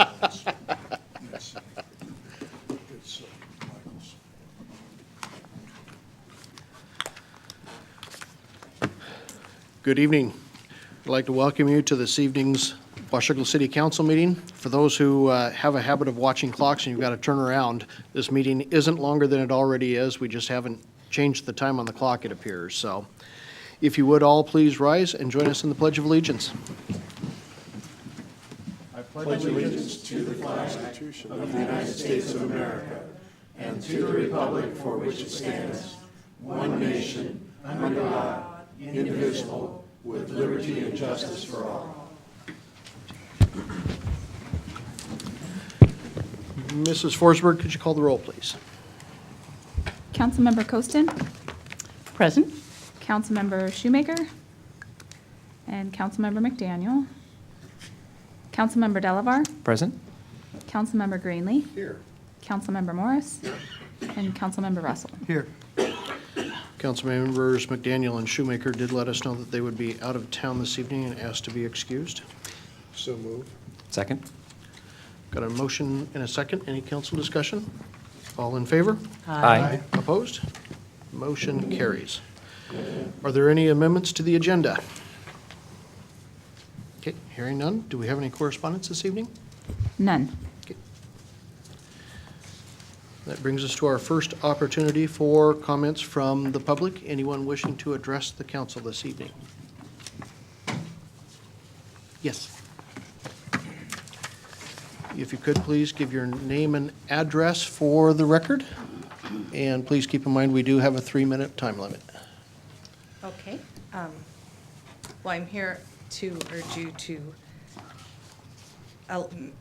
Yes. Yes. It's Michael's. Good evening. I'd like to welcome you to this evening's Washougal City Council meeting. For those who have a habit of watching clocks and you've got to turn around, this meeting isn't longer than it already is. We just haven't changed the time on the clock, it appears. So if you would all please rise and join us in the Pledge of Allegiance. Pledge allegiance to the Constitution of the United States of America and to the republic for which it stands, one nation, under God, indivisible, with liberty and justice for all. Mrs. Forsberg, could you call the roll, please? Councilmember Coaston, Present. Councilmember Shoemaker, and Councilmember McDaniel. Councilmember Delavar, Present. Councilmember Greenlee, Here. Councilmember Morris, and Councilmember Russell. Here. Council members McDaniel and Shoemaker did let us know that they would be out of town this evening and asked to be excused. So move. Second. Got a motion and a second. Any council discussion? All in favor? Aye. Opposed? Motion carries. Are there any amendments to the agenda? Okay, hearing none. Do we have any correspondence this evening? None. Okay. That brings us to our first opportunity for comments from the public. Anyone wishing to address the council this evening? Yes. If you could, please give your name and address for the record. And please keep in mind, we do have a 3-minute time limit. Okay. Well, I'm here to urge you to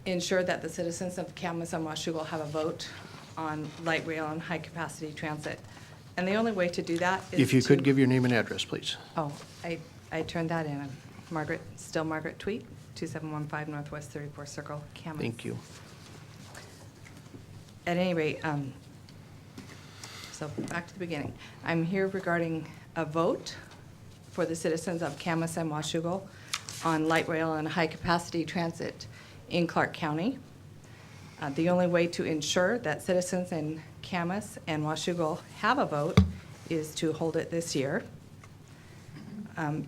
ensure that the citizens of Camas and Washougal have a vote on light rail and high-capacity transit. And the only way to do that is If you could to- give your name and address, please. Oh, I turned that in. I'm Margaret Tweet, 2715 Northwest 34th Circle, Camas. Thank you. At any rate, so back to the beginning. I'm here regarding a vote for the citizens of Camas and Washougal on light rail and high-capacity transit in Clark County. The only way to ensure that citizens in Camas and Washougal have a vote is to hold it this year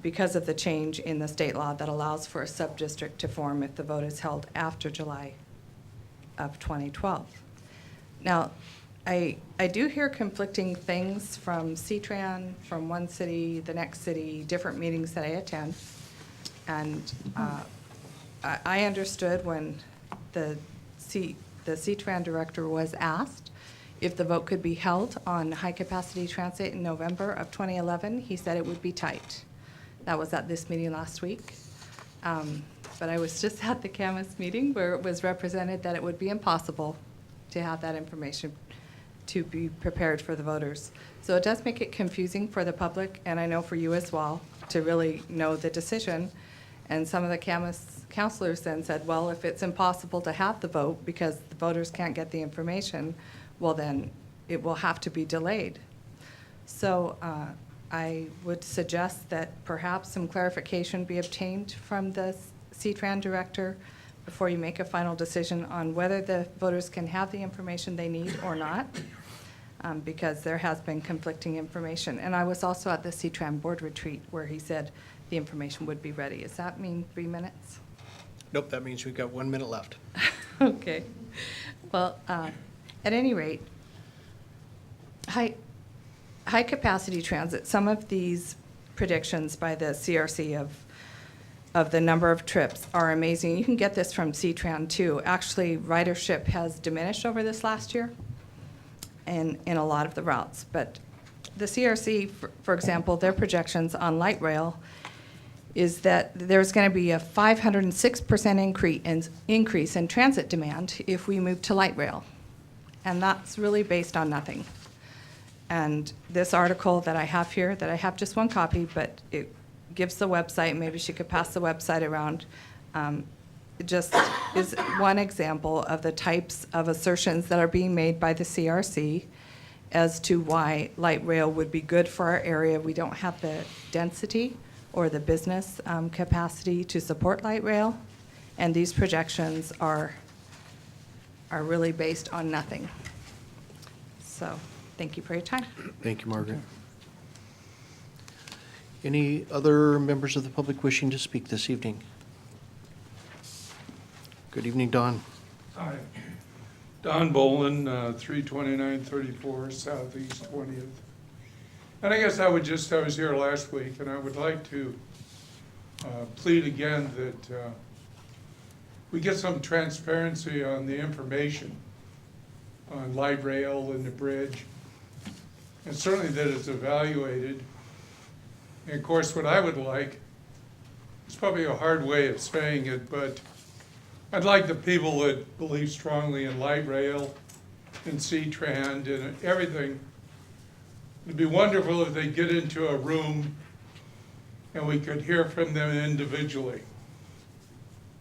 because of the change in the state law that allows for a sub-district to form if the vote is held after July of 2012. Now, I do hear conflicting things from CTRAN, from one city, the next city, different meetings that I attend. And I understood when the CTRAN director was asked if the vote could be held on high-capacity transit in November of 2011, he said it would be tight. That was at this meeting last week. But I was just at the Camas meeting where it was represented that it would be impossible to have that information to be prepared for the voters. So it does make it confusing for the public, and I know for you as well, to really know the decision. And some of the Camas counselors then said, well, if it's impossible to have the vote because the voters can't get the information, well then it will have to be delayed. So I would suggest that perhaps some clarification be obtained from the CTRAN director before you make a final decision on whether the voters can have the information they need or not, because there has been conflicting information. And I was also at the CTRAN board retreat where he said the information would be ready. Does that mean 3 minutes? Nope, that means we've got 1 minute left. Okay. Well, at any rate, high-capacity transit, some of these predictions by the CRC of the number of trips are amazing. You can get this from CTRAN too. Actually, ridership has diminished over this last year in a lot of the routes. But the CRC, for example, their projections on light rail is that there's going to be a 506% increase in transit demand if we move to light rail. And that's really based on nothing. And this article that I have here, that I have just one copy, but it gives the website, maybe she could pass the website around, it just is one example of the types of assertions that are being made by the CRC as to why light rail would be good for our area. We don't have the density or the business capacity to support light rail, and these projections are are really based on nothing. So, thank you for your time. Thank you, Margaret. Any other members of the public wishing to speak this evening? Good evening, Don. Hi. Don Bolin, 32934 Southeast 20th. And I guess I was here last week, and I would like to plead again that we get some transparency on the information on light rail and the bridge, and certainly that it's evaluated. And of course, what I would like, it's probably a hard way of saying it, but I'd like the people that believe strongly in light rail and C-Trans and everything, it'd be wonderful if they get into a room and we could hear from them individually.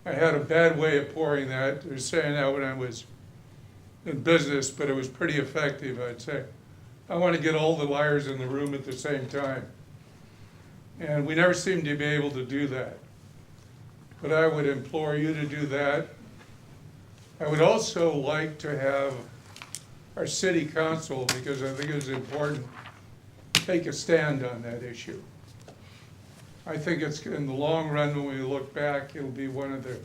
I had a bad way of pouring that, or saying that when I was in business, but it was pretty effective, I'd say. I want to get all the liars in the room at the same time. And we never seem to be able to do that. But I would implore you to do that. I would also like to have our city council, because I think it's important, take a stand on that issue. I think it's, in the long run, when we look back, it'll be one of the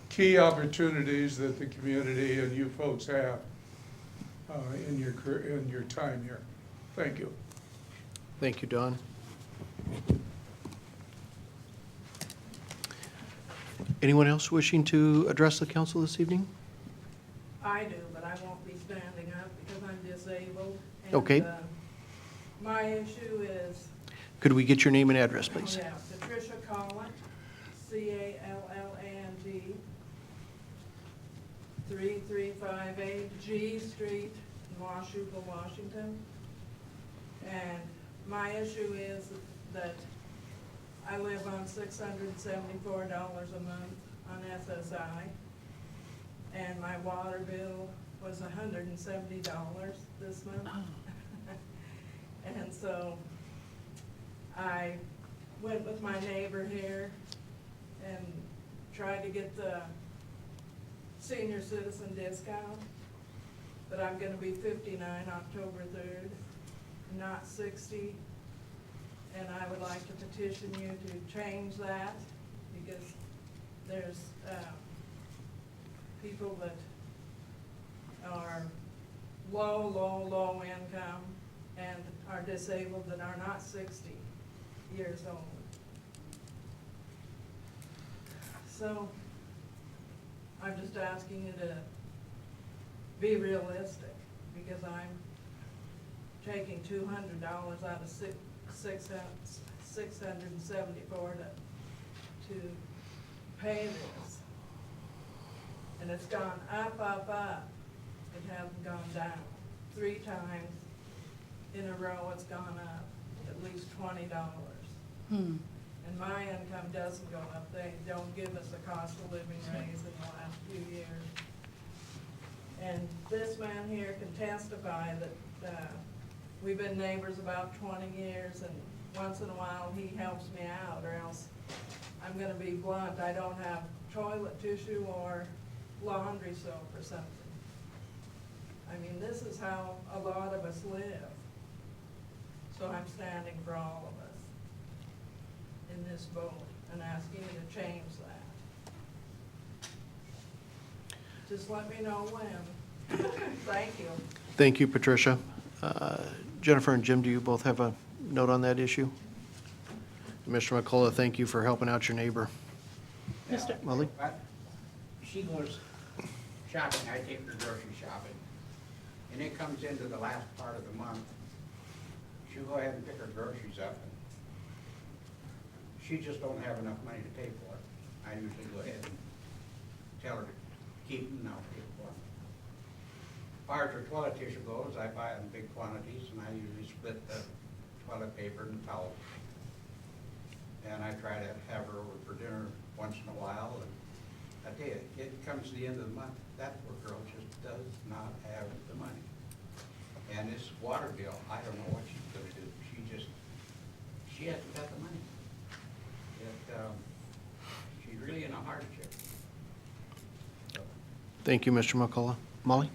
key opportunities that the community and you folks have in your time here. Thank you. Thank you, Don. Anyone else wishing to address the council this evening? I do, but I won't be standing up because I'm disabled. And, Okay. my issue is, Could we get your name and address, please? yeah, Patricia Callant, Callant, 3358 G Street, in Washougal, Washington. And my issue is that I live on $674 a month on SSI, and my water bill was $170 this month. And so I went with my neighbor here and tried to get the senior citizen discount, but I'm gonna be 59 October 3rd, not 60. And I would like to petition you to change that, because there's people that are low income and are disabled that are not 60 years old. So I'm just asking you to be realistic, because I'm taking $200 out of $674 to pay this. And it's gone up. It hasn't gone down. 3 times in a row it's gone up at least $20. And my income doesn't go up. They don't give us a cost of living raise in the last few years. And this man here can testify that we've been neighbors about 20 years, and once in a while he helps me out, or else I'm gonna be blunt, I don't have toilet tissue or laundry soap or something. I mean, this is how a lot of us live. So I'm standing for all of us in this vote and asking you to change that. Just let me know when. Thank you. Thank you, Patricia. Jennifer and Jim, do you both have a note on that issue? Mr. McCullough, thank you for helping out your neighbor. Mr. Molly? She goes shopping, I take her grocery shopping, and it comes into the last part of the month. She'll go ahead and pick her groceries up, and she just don't have enough money to pay for it. I usually go ahead and tell her to keep them, and I'll pay for them. As far as her toilet tissue goes, I buy it in big quantities, and I usually split the toilet paper and towels. And I try to have her over for dinner once in a while, and I tell you, it comes to the end of the month, that poor girl just does not have the money. And this water bill, I don't know what she's gonna do. She hasn't got the money. She's really in a hardship. So, Thank you, Mr. McCullough. Molly?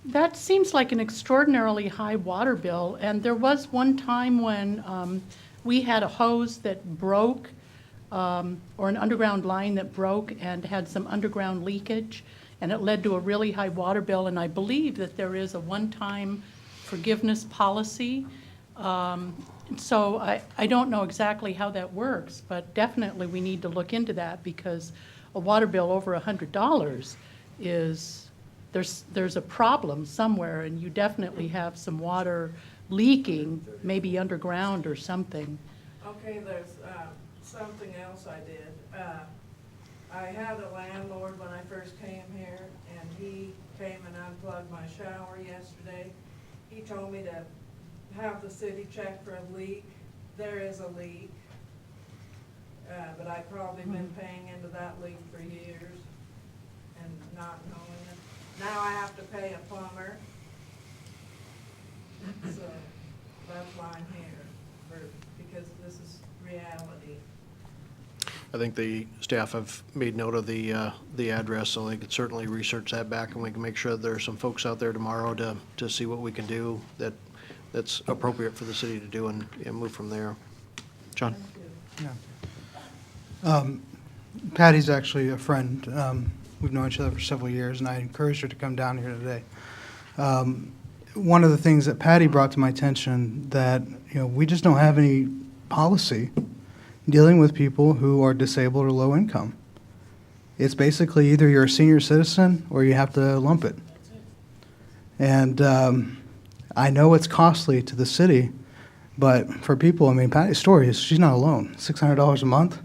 That seems like an extraordinarily high water bill, and there was one time when we had a hose that broke, or an underground line that broke and had some underground leakage, and it led to a really high water bill, and I believe that there is a one-time forgiveness policy. So I don't know exactly how that works, but definitely we need to look into that, because a water bill over $100 is, there's a problem somewhere, and you definitely have some water leaking, maybe underground or something. Okay, there's something else I did. I had a landlord when I first came here, and he came and unplugged my shower yesterday. He told me to have the city check for a leak. There is a leak, but I've probably been paying into that leak for years and not knowing it. Now I have to pay a plumber, so that's why I'm here, because this is reality. I think the staff have made note of the address, so they could certainly research that back, and we can make sure that there are some folks out there tomorrow to see what we can do that's appropriate for the city to do and move from there. John? Patty's actually a friend. We've known each other for several years, and I encouraged her to come down here today. One of the things that Patty brought to my attention that we just don't have any policy dealing with people who are disabled or low income. It's basically either you're a senior citizen or you have to lump it. And I know it's costly to the city, but for people, I mean, Patty's story is she's not alone. $600 a month.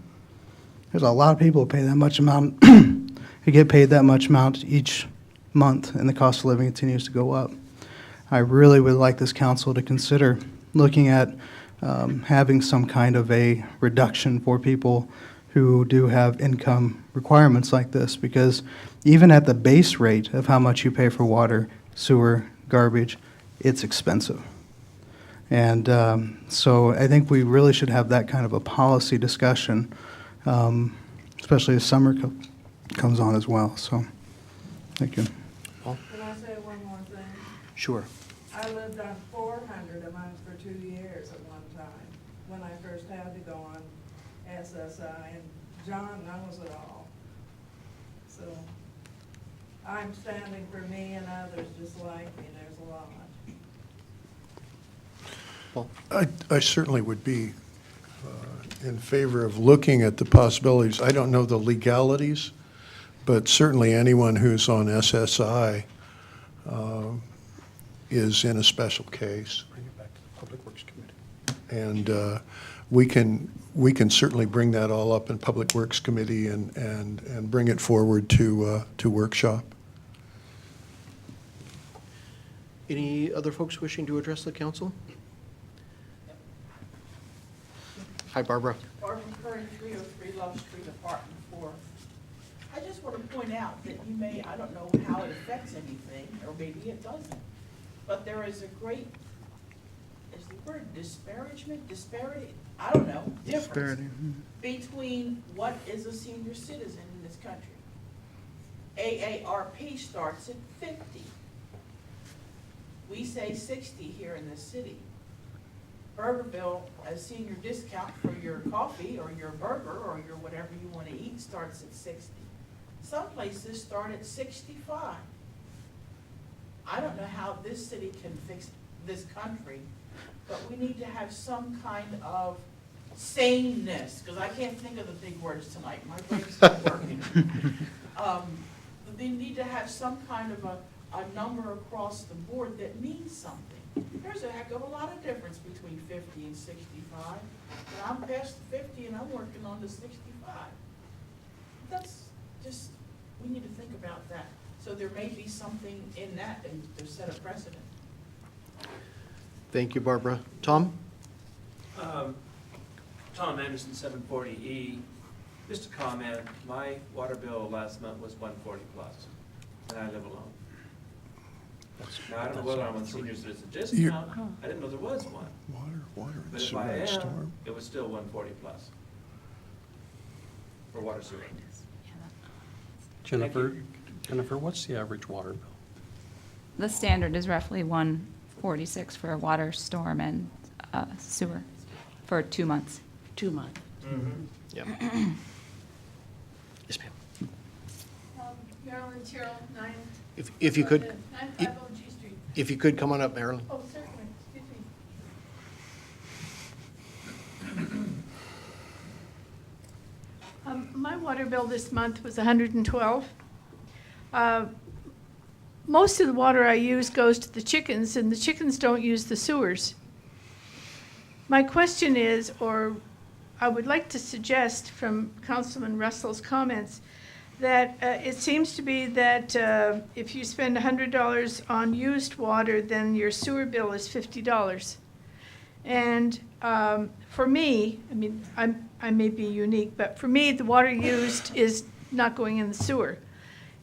There's a lot of people who pay that much amount, who get paid that much amount each month, and the cost of living continues to go up. I really would like this council to consider looking at having some kind of a reduction for people who do have income requirements like this, because even at the base rate of how much you pay for water, sewer, garbage, it's expensive. And so I think we really should have that kind of a policy discussion, especially as summer comes on as well. So, thank you. Paul? Can I say one more thing? Sure. I lived on $400 a month for 2 years at one time, when I first had to go on SSI, and John knows it all. So I'm standing for me and others just like me. There's a lot. Paul? I certainly would be in favor of looking at the possibilities. I don't know the legalities, but certainly anyone who's on SSI is in a special case. Bring it back to the Public Works Committee. And we can certainly bring that all up in Public Works Committee and bring it forward to WorkShop. Any other folks wishing to address the council? Hi, Barbara. Barbara Curry, 303 Love Street, Apartment 4. I just want to point out that you may, I don't know how it affects anything, or maybe it doesn't, but there is a great, is the word disparity, I don't know, difference between what is a senior citizen in this country. AARP starts at 50. We say 60 here in this city. Burgerville, a senior discount for your coffee or your burger or your whatever you want to eat starts at 60. Some places start at 65. I don't know how this city can fix this country, but we need to have some kind of saneness, because I can't think of the big words tonight. My brain's not working. They need to have some kind of a number across the board that means something. There's a heck of a lot of difference between 50 and 65. And I'm past 50 and I'm working on the 65. That's just, we need to think about that. So there may be something in that and to set a precedent. Thank you, Barbara. Tom? Tom Anderson, 740E. Just a comment, my water bill last month was $140 plus, and I live alone. Now, I don't know whether I'm on senior citizen discount, I didn't know there was one. Water and But if sewer I and am, storm. it was still 140 plus for water sewer. Jennifer, what's the average water bill? The standard is roughly 146 for a water, storm, and sewer for 2 months. 2 months. Yep. Yes, ma'am. Marilyn Terrell, 9. If you could, 950 G Street. if you could come on up, Marilyn. Oh, certainly, excuse me. My water bill this month was 112. Most of the water I use goes to the chickens, and the chickens don't use the sewers. My question is, or I would like to suggest from Councilman Russell's comments, that it seems to be that if you spend $100 on used water, then your sewer bill is $50. And for me, I mean, I may be unique, but for me, the water used is not going in the sewer.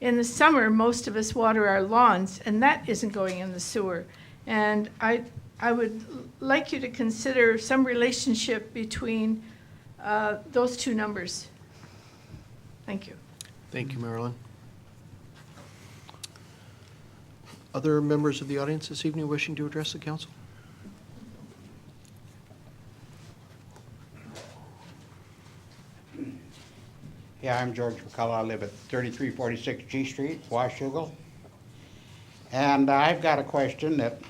In the summer, most of us water our lawns, and that isn't going in the sewer. And I would like you to consider some relationship between those two numbers. Thank you. Thank you, Marilyn. Other members of the audience this evening wishing to address the council? Yeah, I'm George McCullough. I live at 3346 G Street, Washougal. And I've got a question that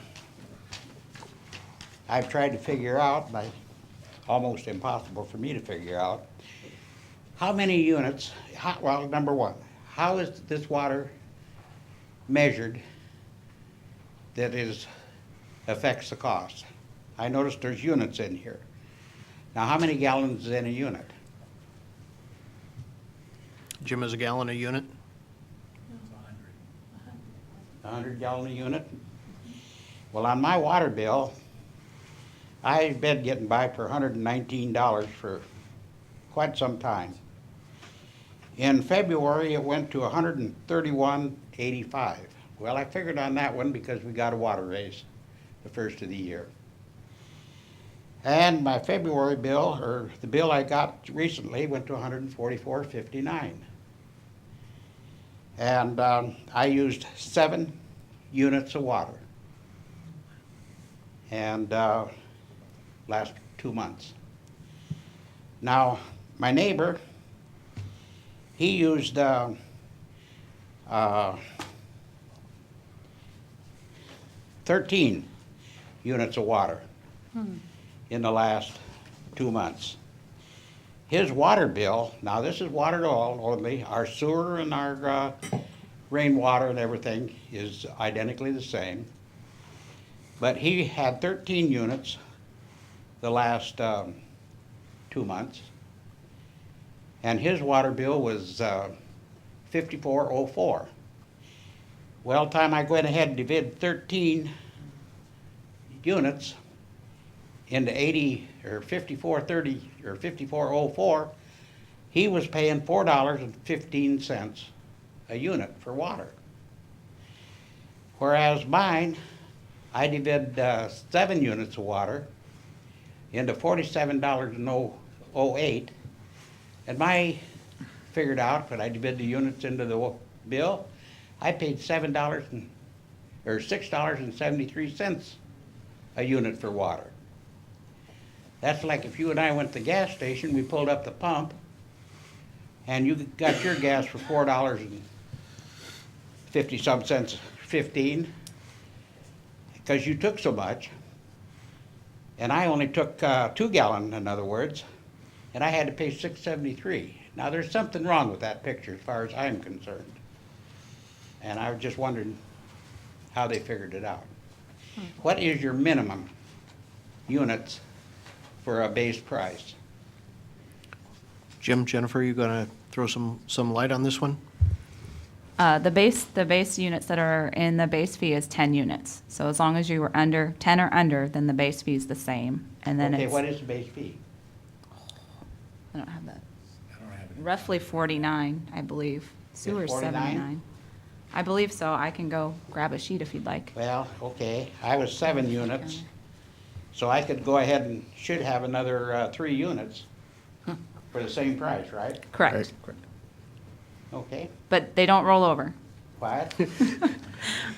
I've tried to figure out, but almost impossible for me to figure out. How many units, well, number one, how is this water measured that affects the cost? I noticed there's units in here. Now, how many gallons is in a unit? Jim, is a gallon a unit? 100 gallon a unit? Well, on my water bill, I've been getting by for $119 for quite some time. In February, it went to $131.85. Well, I figured on that one because we got a water raise the first of the year. And my February bill, or the bill I got recently, went to $144.59. And I used 7 units of water. And last 2 months. Now, my neighbor, he used 13 units of water in the last 2 months. His water bill, now this is water to all only, our sewer and our rainwater and everything is identically the same. But he had 13 units the last 2 months. And his water bill was $54.04. Well, time I went ahead and divided 13 units into 80 or 54.30 or 54.04, he was paying $4.15 a unit for water. Whereas mine, I divided 7 units of water into $47.08, and my figured out when I divided the units into the bill, I paid $6.73 a unit for water. That's like if you and I went to the gas station, we pulled up the pump, and you got your gas for $4.50-some cents, 15, because you took so much, and I only took 2 gallon, in other words, and I had to pay $6.73. Now, there's something wrong with that picture as far as I'm concerned, and I was just wondering how they figured it out. What is your minimum units for a base price? Jim, Jennifer, you going to throw some light on this one? The base units that are in the base fee is 10 units. So as long as you were under 10 or under, then the base fee is the same. And then Okay, it's, what is the base fee? I don't have that. Roughly 49, I believe. Sewer's 49? 79. I believe so. I can go grab a sheet if you'd like. Well, okay, I was 7 units, so I could go ahead and should have another 3 units for the same price, right? Correct. Okay, But they don't roll over. what?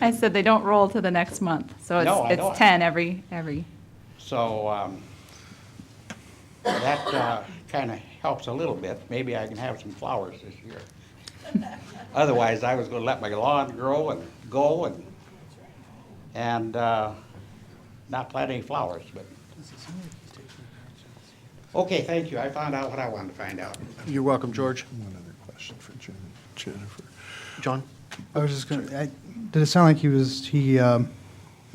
I said they don't roll to the next month, so No, I know it's it. 10 every. So, that kind of helps a little bit. Maybe I can have some flowers this year. Otherwise, I was gonna let my lawn grow and go and not plant any flowers, but. Okay, thank you. I found out what I wanted to find out. You're welcome, George. One other question for Jennifer. John? I was just gonna, did it sound like he was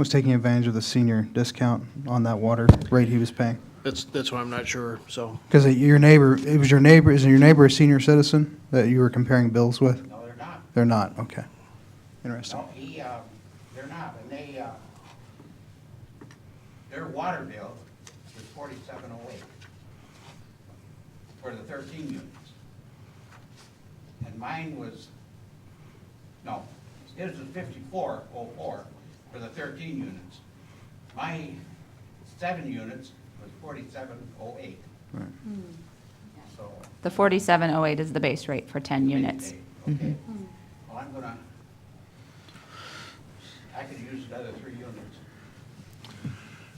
taking advantage of the senior discount on that water rate he was paying? That's what I'm not sure, so. Because is your neighbor a senior citizen that you were comparing bills with? No, they're not. They're not, okay. Interesting. No, they're not, and their water bill is $47.08 for the 13 units. And mine was, no, his was $54.04 for the 13 units. My 7 units was $47.08. Right. So. The 4708 is the base rate for 10 units. Okay. Well, I could use the other 3 units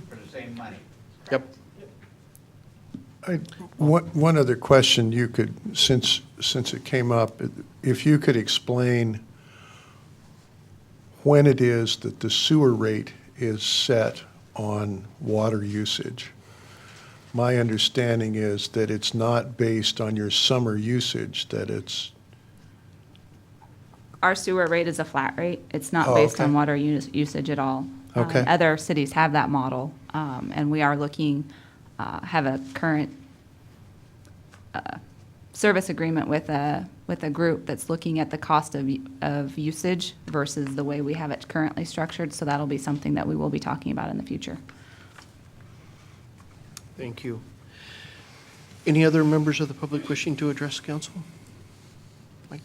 for the same money. Yep. One other question you could, since it came up, if you could explain when it is that the sewer rate is set on water usage. My understanding is that it's not based on your summer usage, that it's, Our sewer rate is a flat rate. It's not Oh, based on okay. water usage at all. Okay. Other cities have that model, and we are looking, have a current service agreement with a group that's looking at the cost of usage versus the way we have it currently structured, so that'll be something that we will be talking about in the future. Thank you. Any other members of the public wishing to address council? Mike?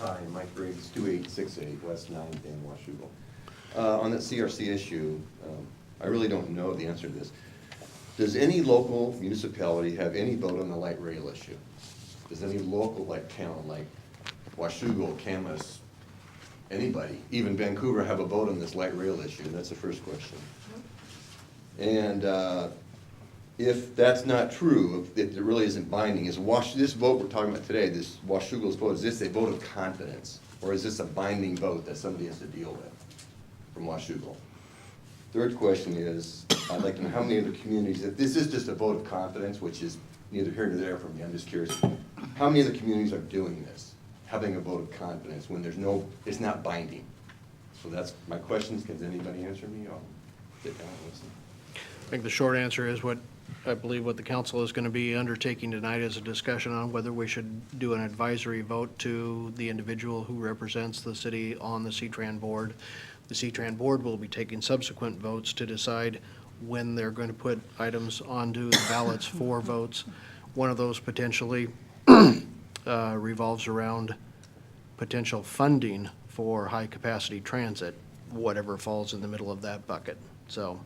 Hi, Mike Briggs, 2868 West 9th in Washougal. On that CRC issue, I really don't know the answer to this. Does any local municipality have any vote on the light rail issue? Does any local, like town, like Washougal, Camas, anybody, even Vancouver, have a vote on this light rail issue? That's the first question. And if that's not true, if it really isn't binding, is this vote we're talking about today, this Washougal's vote, is this a vote of confidence? Or is this a binding vote that somebody has to deal with from Washougal? Third question is, I'd like to know how many other communities, if this is just a vote of confidence, which is neither here nor there for me, I'm just curious, how many other communities are doing this, having a vote of confidence when it's not binding? So that's my questions. Can anybody answer me? I'll sit down and listen. I think the short answer is what I believe what the council is going to be undertaking tonight is a discussion on whether we should do an advisory vote to the individual who represents the city on the CTRAN board. The CTRAN board will be taking subsequent votes to decide when they're going to put items onto the ballots for votes. One of those potentially revolves around potential funding for high-capacity transit, whatever falls in the middle of that bucket. So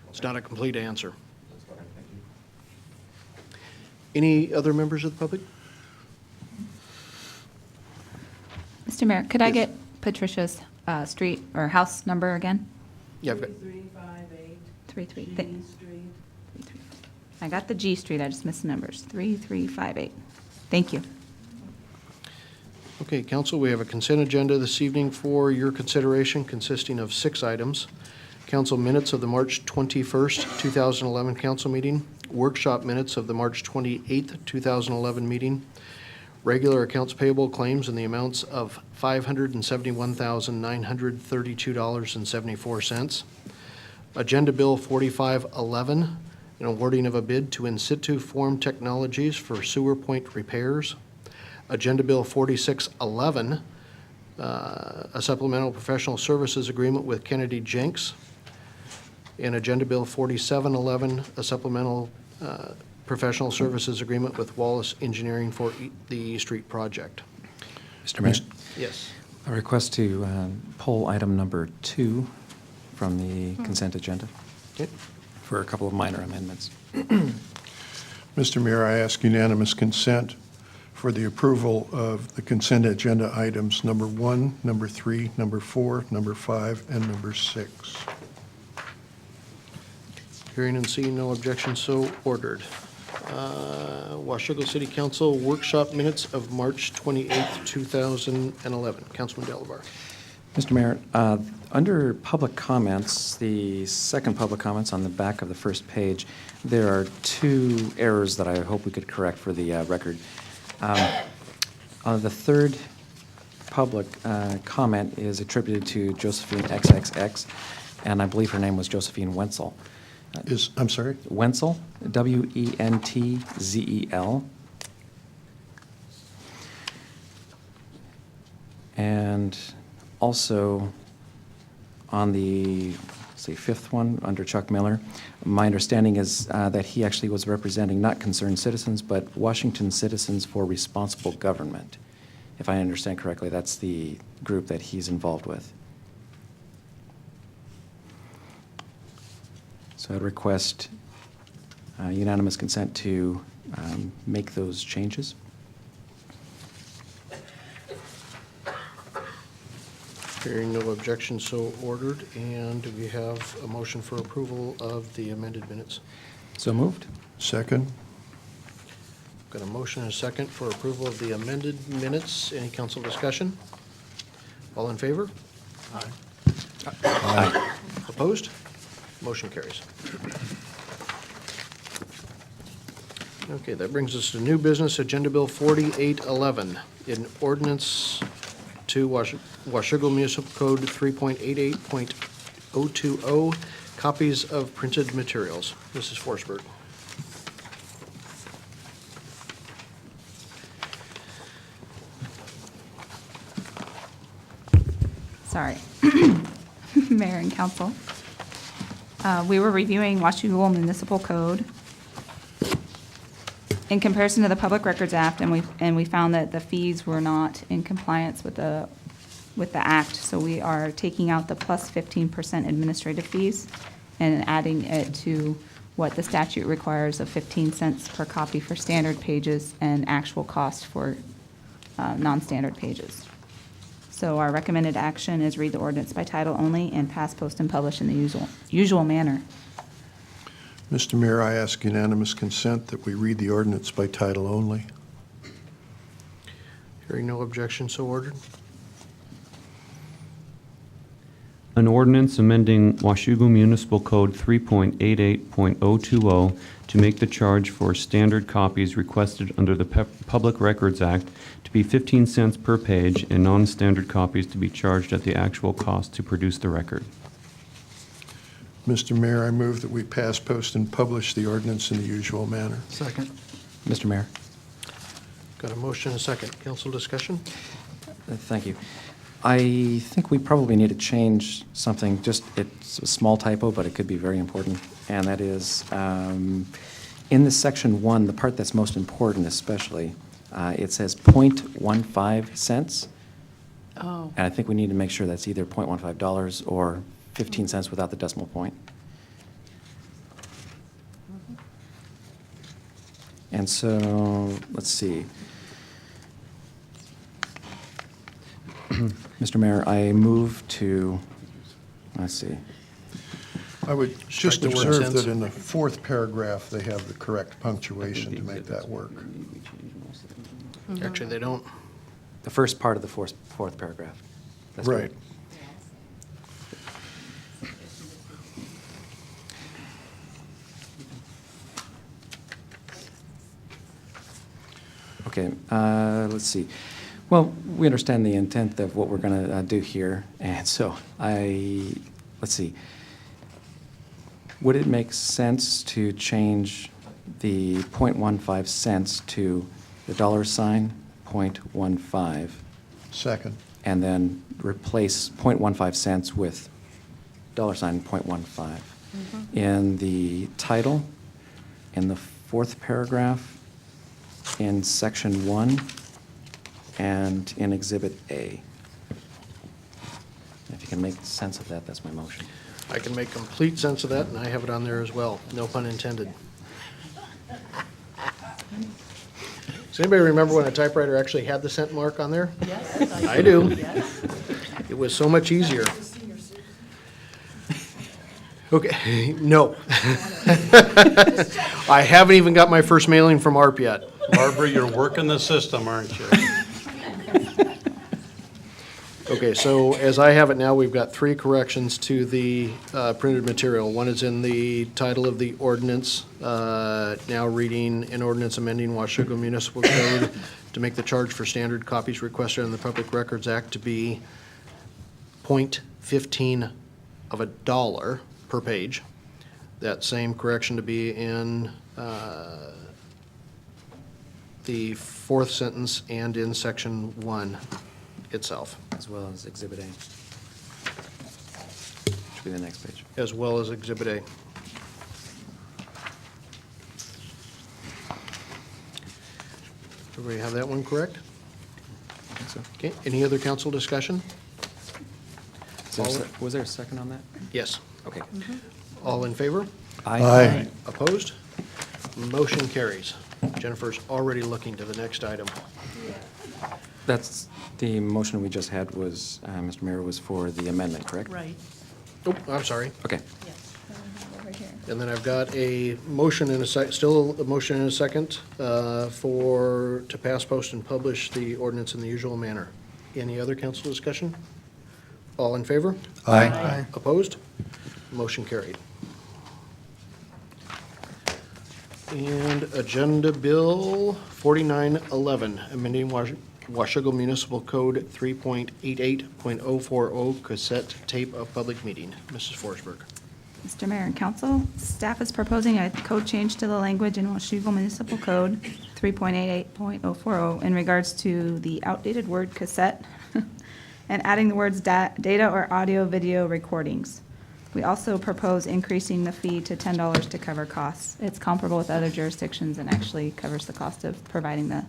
it's not a complete answer. That's fine, thank you. Any other members of the public? Mr. Mayor, could I Yes. get Patricia's street or house number again? Yeah, I've got, 3358 33. G Th- Street. I got the G Street, I just missed the numbers. 3358. Thank you. okay, council, we have a consent agenda this evening for your consideration consisting of 6 items. Council minutes of the March 21st, 2011 council meeting, workshop minutes of the March 28th, 2011 meeting, regular accounts payable claims in the amounts of $571,932.74. Agenda Bill 4511, an awarding of a bid to In Situ Form Technologies for sewer point repairs. Agenda Bill 4611, a supplemental professional services agreement with Kennedy Jenks. And Agenda Bill 4711, a supplemental professional services agreement with Wallace Engineering for the street project. Mr. Mayor, Yes. a request to pull item number 2 from the consent agenda Okay. for a couple of minor amendments. Mr. Mayor, I ask unanimous consent for the approval of the consent agenda items number 1, number 3, number 4, number 5, and number 6. Hearing and seeing no objection, so ordered. Washougal City Council workshop minutes of March 28th, 2011. Councilman Delavar. Mr. Mayor, under public comments, the second public comments on the back of the first page, there are 2 errors that I hope we could correct for the record. The third public comment is attributed to Josephine XXX, and I believe her name was Josephine Wenzel. I'm sorry? Wenzel, Wentzel. And also on the, let's see, 5th one, under Chuck Miller, my understanding is that he actually was representing not concerned citizens, but Washington Citizens for Responsible Government. If I understand correctly, that's the group that he's involved with. So I'd request unanimous consent to make those changes. Hearing no objection, so ordered. And do we have a motion for approval of the amended minutes? So moved. Second? Got a motion and a second for approval of the amended minutes. Any council discussion? All in favor? Aye. Opposed? Motion carries. Okay, that brings us to new business, Agenda Bill 4811, an ordinance to Washougal Municipal Code 3.88.020, copies of printed materials. Mrs. Forsberg. Sorry. Mayor and council. We were reviewing Washougal Municipal Code in comparison to the Public Records Act, and we found that the fees were not in compliance with the act. So we are taking out the plus 15% administrative fees and adding it to what the statute requires of 15 cents per copy for standard pages and actual cost for non-standard pages. So our recommended action is read the ordinance by title only and pass, post, and publish in the usual manner. Mr. Mayor, I ask unanimous consent that we read the ordinance by title only. Hearing no objection, so ordered. An ordinance amending Washougal Municipal Code 3.88.020 to make the charge for standard copies requested under the Public Records Act to be 15 cents per page and non-standard copies to be charged at the actual cost to produce the record. Mr. Mayor, I move that we pass, post, and publish the ordinance in the usual manner. Second. Mr. Mayor. Got a motion and a second. Council discussion? Thank you. I think we probably need to change something, just, it's a small typo, but it could be very important, and that is, in this section 1, the part that's most important especially, it says 0.15 cents. Oh. And I think we need to make sure that's either $0.15 or 15 cents without the decimal point. And so, let's see. Mr. Mayor, I move to, let's see. I would just Strike the word observe cents. that in the 4th paragraph, they have the correct punctuation to make that work. Actually, they don't. The first part of the fourth paragraph. That's Right. correct. Okay, let's see. Well, we understand the intent of what we're going to do here, and so let's see. Would it make sense to change the 0.15 cents to the $.15? Second. And then replace 0.15 cents with $.15. In the title, in the 4th paragraph, in section 1, and in Exhibit A. If you can make sense of that, that's my motion. I can make complete sense of that, and I have it on there as well. No pun intended. Does anybody remember when a typewriter actually had the cent mark on there? Yes. I do. Yes. It was so much easier. Okay, no. I haven't even got my first mailing from ARP yet. Barbara, you're working the system, aren't you? Okay, so as I have it now, we've got 3 corrections to the printed material. One is in the title of the ordinance, now reading an ordinance amending Washougal Municipal Code to make the charge for standard copies requested in the Public Records Act to be .15 of a dollar per page. That same correction to be in the 4th sentence and in section 1 itself, As well as Exhibit A. Should be the next page. as well as Exhibit A. Everybody have that one correct? I think so. Okay, any other council discussion? Was there a second on that? Yes. Okay. All in favor? Aye. Opposed? Motion carries. Jennifer's already looking to the next item. That's, the motion we just had was, Mr. Mayor, was for the amendment, correct? Right. Oh, I'm sorry. Okay. And then I've got a motion and still a motion and a second to pass, post, and publish the ordinance in the usual manner. Any other council discussion? All in favor? Aye. Opposed? Motion carried. And Agenda Bill 4911, amending Washougal Municipal Code 3.88.040, cassette tape of public meeting. Mrs. Forsberg. Mr. Mayor and Council, staff is proposing a code change to the language in Washougal Municipal Code 3.88.040 in regards to the outdated word cassette and adding the words data or audio-video recordings. We also propose increasing the fee to $10 to cover costs. It's comparable with other jurisdictions and actually covers the cost of providing the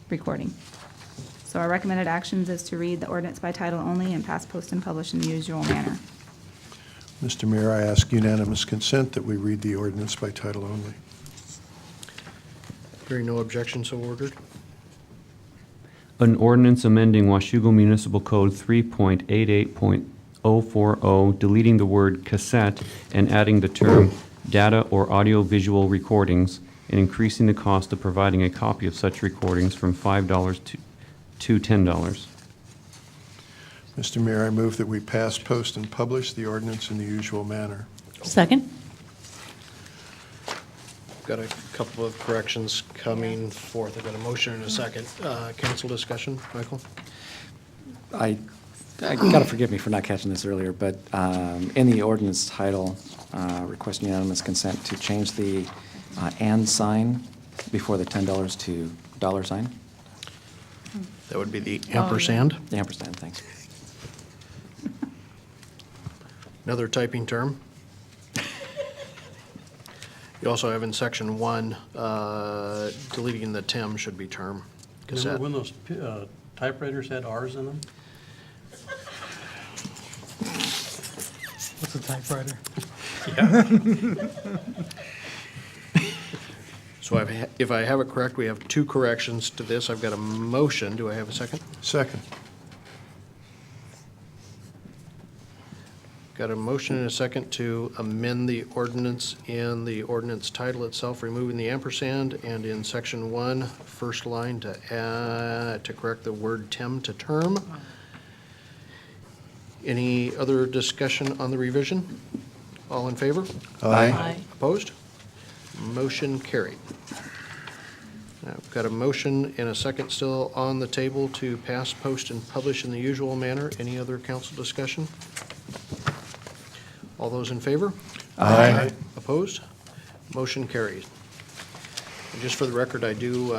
recording. So our recommended actions is to read the ordinance by title only and pass, post, and publish in the usual manner. Mr. Mayor, I ask unanimous consent that we read the ordinance by title only. Hearing no objection, so ordered. An ordinance amending Washougal Municipal Code 3.88.040, deleting the word cassette and adding the term data or audio-visual recordings, and increasing the cost of providing a copy of such recordings from $5 to $10. Mr. Mayor, I move that we pass, post, and publish the ordinance in the usual manner. Second? Got a couple of corrections coming forth. I've got a motion and a second. Council discussion, Michael? I gotta forgive me for not catching this earlier, but in the ordinance title, requesting unanimous consent to change the and sign before the $10 to dollar sign. That would be the ampersand. The ampersand, thanks. Another typing term. You also have in section 1, deleting the TIM should be term. Remember Cassette. when those typewriters had R's in them? What's a typewriter? So if I have it correct, we have 2 corrections to this. I've got a motion. Do I have a second? Second. Got a motion and a second to amend the ordinance in the ordinance title itself, removing the ampersand, and in section 1, first line to correct the word TIM to term. Any other discussion on the revision? All in favor? Aye. Opposed? Motion carried. I've got a motion and a second still on the table to pass, post, and publish in the usual manner. Any other council discussion? All those in favor? Aye. Opposed? Motion carries. And just for the record, I do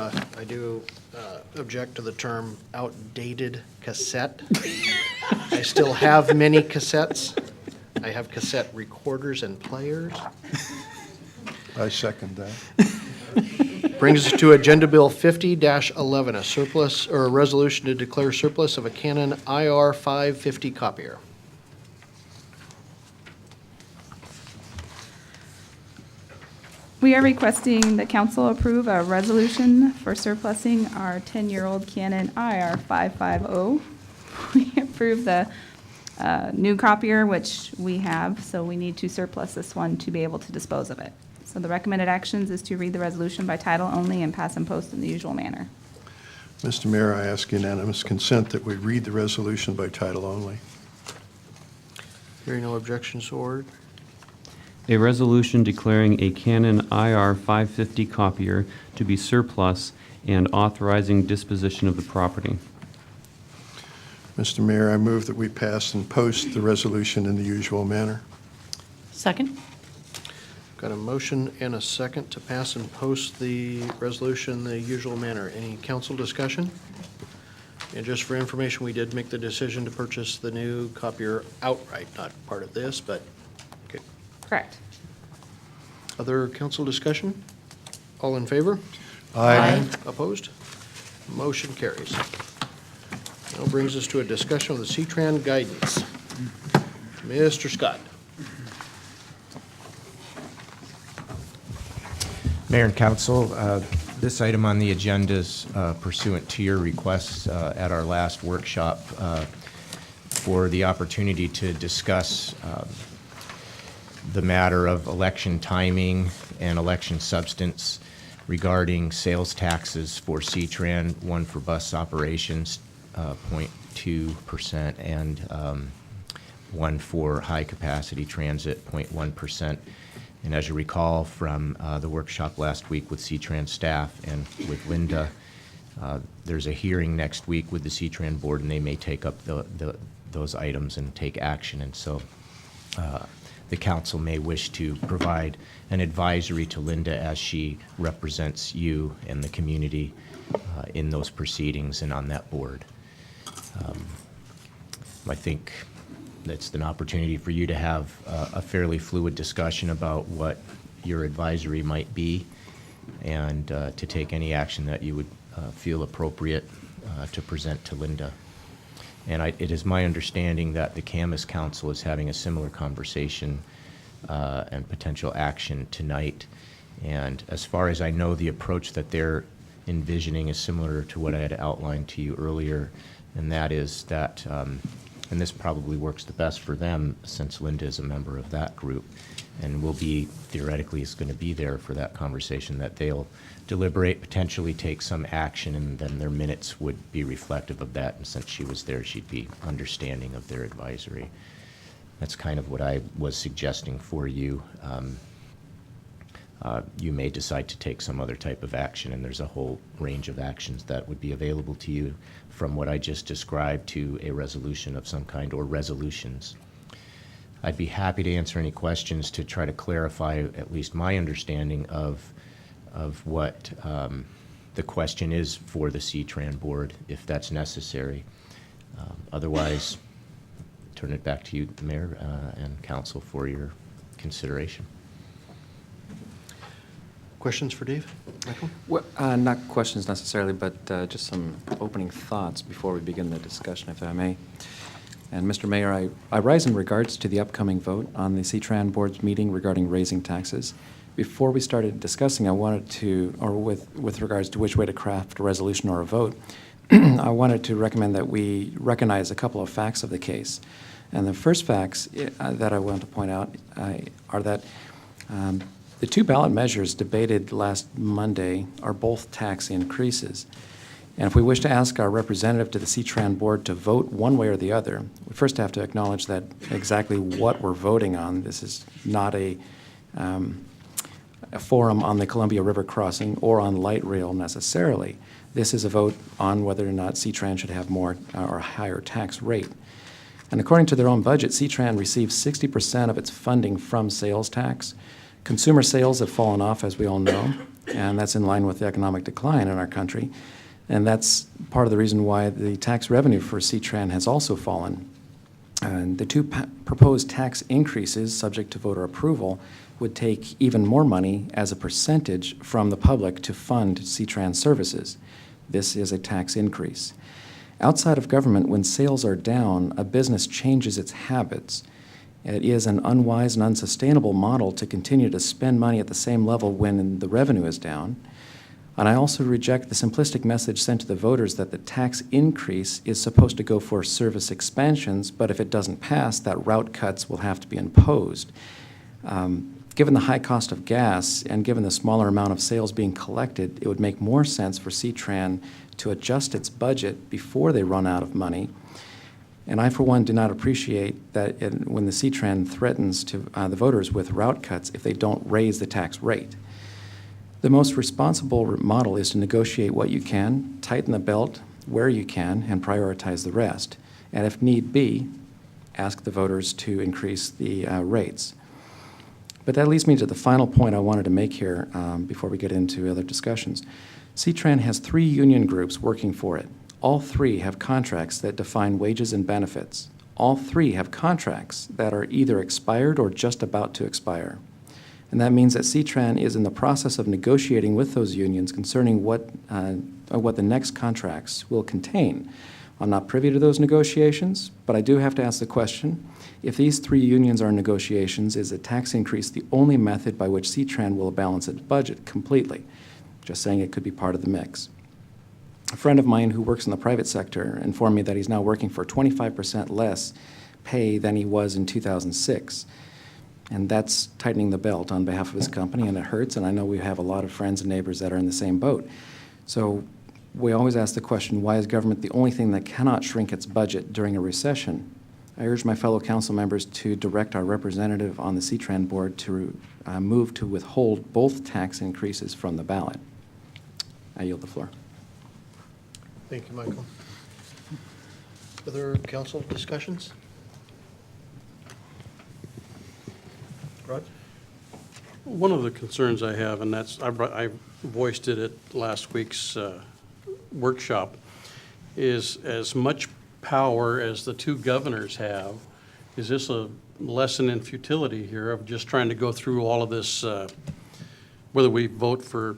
object to the term outdated cassette. I still have many cassettes. I have cassette recorders and players. I second that. Brings us to Agenda Bill 50-11, a surplus, or a resolution to declare surplus of a Canon IR 550 copier. We are requesting the council approve a resolution for surplusing our 10-year-old Canon IR 550. We approve the new copier, which we have, so we need to surplus this one to be able to dispose of it. So the recommended actions is to read the resolution by title only and pass and post in the usual manner. Mr. Mayor, I ask unanimous consent that we read the resolution by title only. Hearing no objections, so ordered. A resolution declaring a Canon IR 550 copier to be surplus and authorizing disposition of the property. Mr. Mayor, I move that we pass and post the resolution in the usual manner. Second? Got a motion and a second to pass and post the resolution in the usual manner. Any council discussion? And just for information, we did make the decision to purchase the new copier outright, not part of this, but, okay. Correct. Other council discussion? All in favor? Aye. Opposed? Motion carries. Now brings us to a discussion of the C-Tran guidance. Mr. Scott. Mayor and Council, this item on the agenda is pursuant to your requests at our last workshop for the opportunity to discuss the matter of election timing and election substance regarding sales taxes for C-Tran, one for bus operations, 0.2%, and one for high-capacity transit, 0.1%. And as you recall from the workshop last week with C-Tran staff and with Linda, there's a hearing next week with the C-Tran board, and they may take up those items and take action. And so the council may wish to provide an advisory to Linda as she represents you and the community in those proceedings and on that board. I think that's an opportunity for you to have a fairly fluid discussion about what your advisory might be and to take any action that you would feel appropriate to present to Linda. And it is my understanding that the Camas Council is having a similar conversation and potential action tonight. And as far as I know, the approach that they're envisioning is similar to what I had outlined to you earlier, and that is that and this probably works the best for them since Linda is a member of that group and will be, theoretically, is going to be there for that conversation, that they'll deliberate, potentially take some action, and then their minutes would be reflective of that. And since she was there, she'd be understanding of their advisory. That's kind of what I was suggesting for you. You may decide to take some other type of action, and there's a whole range of actions that would be available to you from what I just described to a resolution of some kind or resolutions. I'd be happy to answer any questions to try to clarify at least my understanding of what the question is for the C-Tran board, if that's necessary. Otherwise, turn it back to you, Mayor and Council, for your consideration. Questions for Dave? Michael? Well, not questions necessarily, but just some opening thoughts before we begin the discussion, if I may. And Mr. Mayor, I rise in regards to the upcoming vote on the C-Tran Board's meeting regarding raising taxes. Before we started discussing, I wanted to, or with regards to which way to craft a resolution or a vote, I wanted to recommend that we recognize a couple of facts of the case. And the first facts that I want to point out are that the two ballot measures debated last Monday are both tax increases. And if we wish to ask our representative to the C-Tran board to vote one way or the other, we first have to acknowledge that exactly what we're voting on. This is not a forum on the Columbia River crossing or on light rail necessarily. This is a vote on whether or not C-Tran should have more or a higher tax rate. And according to their own budget, C-Tran receives 60% of its funding from sales tax. Consumer sales have fallen off, as we all know, and that's in line with the economic decline in our country. And that's part of the reason why the tax revenue for C-Tran has also fallen. And the two proposed tax increases, subject to voter approval, would take even more money as a percentage from the public to fund C-Tran services. This is a tax increase. Outside of government, when sales are down, a business changes its habits. It is an unwise and unsustainable model to continue to spend money at the same level when the revenue is down. And I also reject the simplistic message sent to the voters that the tax increase is supposed to go for service expansions, but if it doesn't pass, that route cuts will have to be imposed. Given the high cost of gas and given the smaller amount of sales being collected, it would make more sense for C-Tran to adjust its budget before they run out of money. And I, for one, do not appreciate that when the C-Tran threatens to the voters with route cuts if they don't raise the tax rate. The most responsible model is to negotiate what you can, tighten the belt where you can, and prioritize the rest. And if need be, ask the voters to increase the rates. But that leads me to the final point I wanted to make here before we get into other discussions. C-Tran has 3 union groups working for it. All 3 have contracts that define wages and benefits. All 3 have contracts that are either expired or just about to expire. And that means that C-Tran is in the process of negotiating with those unions concerning what the next contracts will contain. I'm not privy to those negotiations, but I do have to ask the question, if these 3 unions are in negotiations, is a tax increase the only method by which C-Tran will balance its budget completely? Just saying it could be part of the mix. A friend of mine who works in the private sector informed me that he's now working for 25% less pay than he was in 2006. And that's tightening the belt on behalf of his company, and it hurts, and I know we have a lot of friends and neighbors that are in the same boat. So we always ask the question, why is government the only thing that cannot shrink its budget during a recession? I urge my fellow council members to direct our representative on the C-Tran board to move to withhold both tax increases from the ballot. I yield the floor. Thank you, Michael. Other council discussions? Rod? One of the concerns I have, and that's, I voiced it at last week's workshop, is as much power as the 2 governors have, is this a lesson in futility here of just trying to go through all of this, whether we vote for,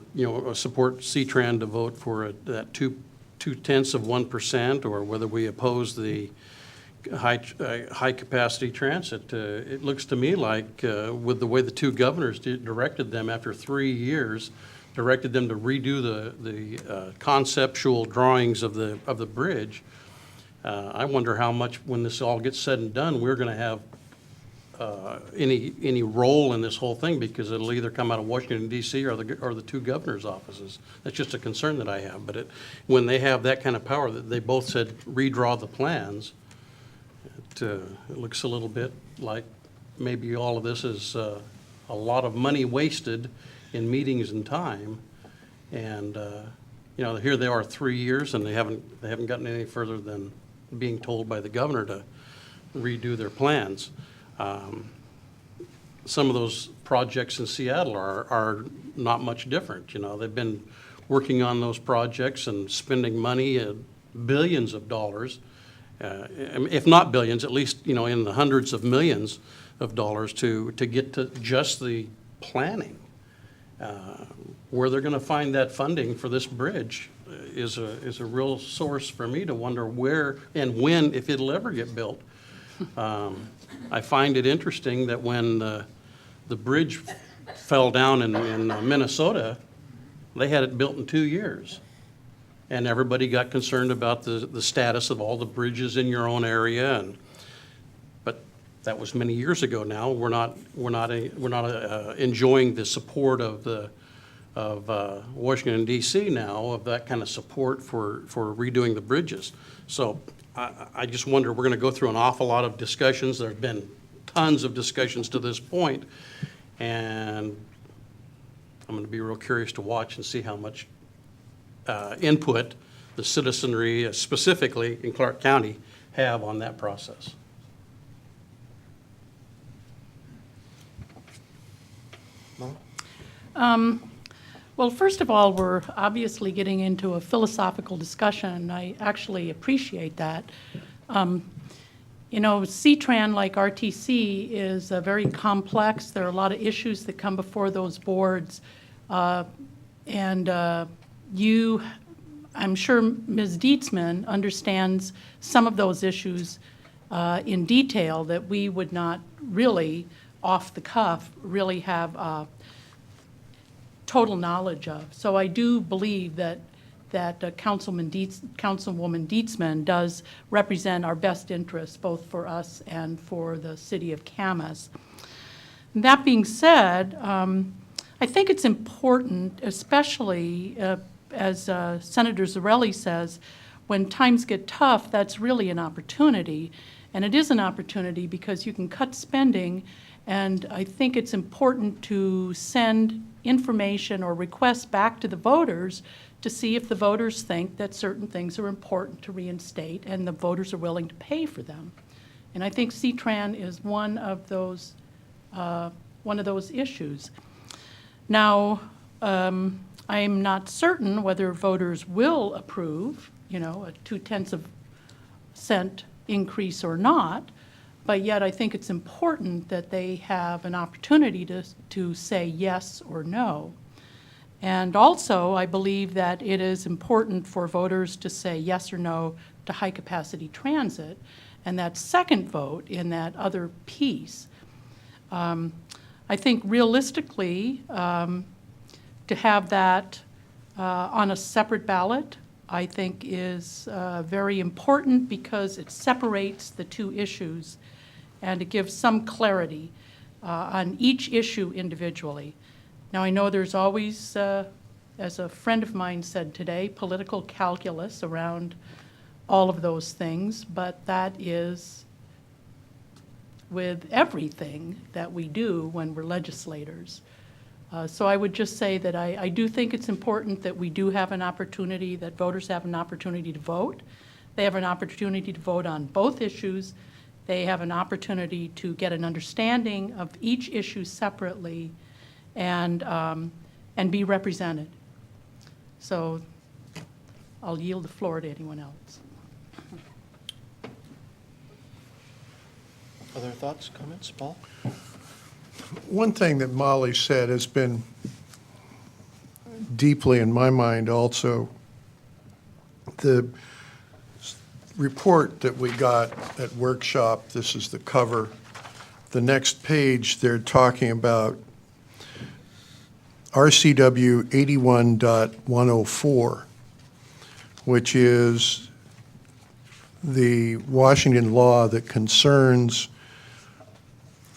support C-Tran to vote for that 0.2% or whether we oppose the high capacity transit. It looks to me like with the way the 2 governors directed them after 3 years, directed them to redo the conceptual drawings of the bridge. I wonder how much, when this all gets said and done, we're going to have any role in this whole thing, because it'll either come out of Washington D.C. or the 2 governors' offices. That's just a concern that I have. But when they have that kind of power, that they both said redraw the plans, it looks a little bit like maybe all of this is a lot of money wasted in meetings and time. And here they are 3 years, and they haven't gotten any further than being told by the governor to redo their plans. Some of those projects in Seattle are not much different. They've been working on those projects and spending money, billions of dollars, if not billions, at least in the hundreds of millions of dollars to get to just the planning. Where they're going to find that funding for this bridge is a real source for me to wonder where and when, if it'll ever get built. I find it interesting that when the bridge fell down in Minnesota, they had it built in 2 years. And everybody got concerned about the status of all the bridges in your own area. But that was many years ago now. We're not enjoying the support of Washington D.C. now, of that kind of support for redoing the bridges. So I just wonder, we're going to go through an awful lot of discussions. There have been tons of discussions to this point, and I'm going to be real curious to watch and see how much input the citizenry, specifically in Clark County, have on that process. Well, first of all, we're obviously getting into a philosophical discussion, and I actually appreciate that. C-Tran, like RTC, is very complex. There are a lot of issues that come before those boards. I'm sure Ms. Dietzman understands some of those issues in detail that we would not really, off the cuff, really have total knowledge of. So I do believe that Councilwoman Dietzman does represent our best interests, both for us and for the city of Camas. That being said, I think it's important, especially as Senator Zarelli says, when times get tough, that's really an opportunity. And it is an opportunity because you can cut spending, and I think it's important to send information or requests back to the voters to see if the voters think that certain things are important to reinstate and the voters are willing to pay for them. And I think C-TRAN is one of those issues. Now, I'm not certain whether voters will approve, a 0.2 increase or not, but yet I think it's important that they have an opportunity to say yes or no. And also, I believe that it is important for voters to say yes or no to high-capacity transit, and that second vote in that other piece. I think realistically, to have that on a separate ballot, I think is very important because it separates the two issues and it gives some clarity on each issue individually. Now, I know there's always, as a friend of mine said today, political calculus around all of those things, but that is with everything that we do when we're legislators. So I would just say that I do think it's important that we do have an opportunity, that voters have an opportunity to vote. They have an opportunity to vote on both issues. They have an opportunity to get an understanding of each issue separately and be represented. So I'll yield the floor to anyone else. Other thoughts, comments, Paul? One thing that Molly said has been deeply in my mind also. The report that we got at WorkShop, this is the cover. The next page, they're talking about RCW 81.104, which is the Washington law that concerns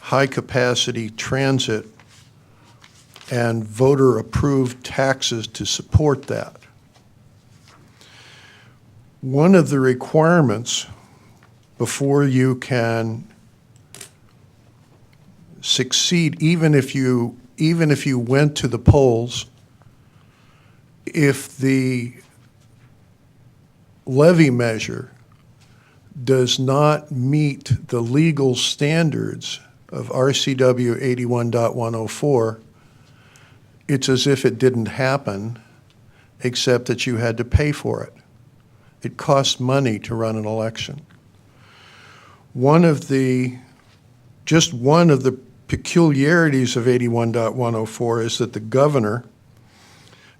high-capacity transit and voter-approved taxes to support that. One of the requirements before you can succeed, even if you went to the polls, if the levy measure does not meet the legal standards of RCW 81.104, it's as if it didn't happen, except that you had to pay for it. It costs money to run an election. Just one of the peculiarities of 81.104 is that the governor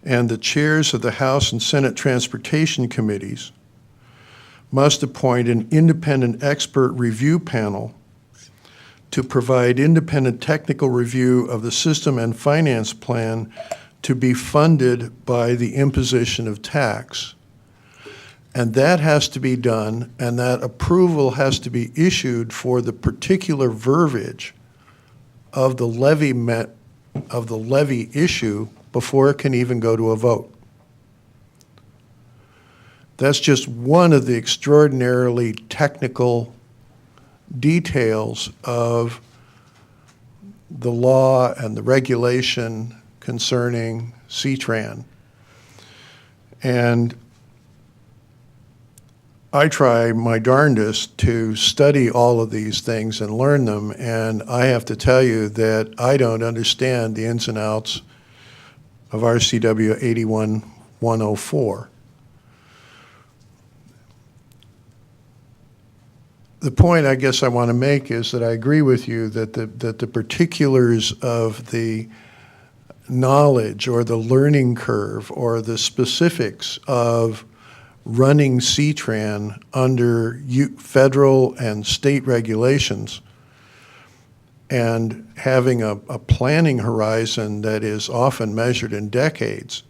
and the chairs of the House and Senate Transportation Committees must appoint an independent expert review panel to provide independent technical review of the system and finance plan to be funded by the imposition of tax. And that has to be done, and that approval has to be issued for the particular verbiage of the levy issue before it can even go to a vote. That's just one of the extraordinarily technical details of the law and the regulation concerning C-TRAN. And I try my darndest to study all of these things and learn them, and I have to tell you that I don't understand the ins and outs of RCW 81.104. The point I guess I want to make is that I agree with you that the particulars of the knowledge or the learning curve or the specifics of running C-Tran under federal and state regulations and having a planning horizon that is often measured in decades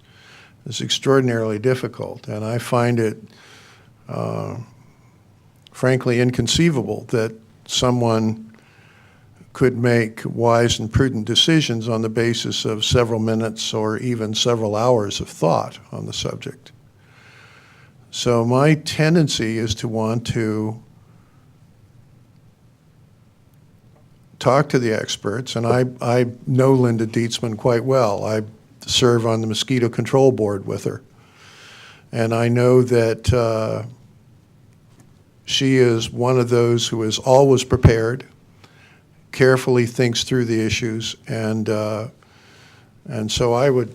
is extraordinarily difficult. And I find it frankly inconceivable that someone could make wise and prudent decisions on the basis of several minutes or even several hours of thought on the subject. So my tendency is to want to talk to the experts, and I know Linda Dietzman quite well. I serve on the mosquito control board with her. And I know that she is one of those who is always prepared, carefully thinks through the issues, and so I would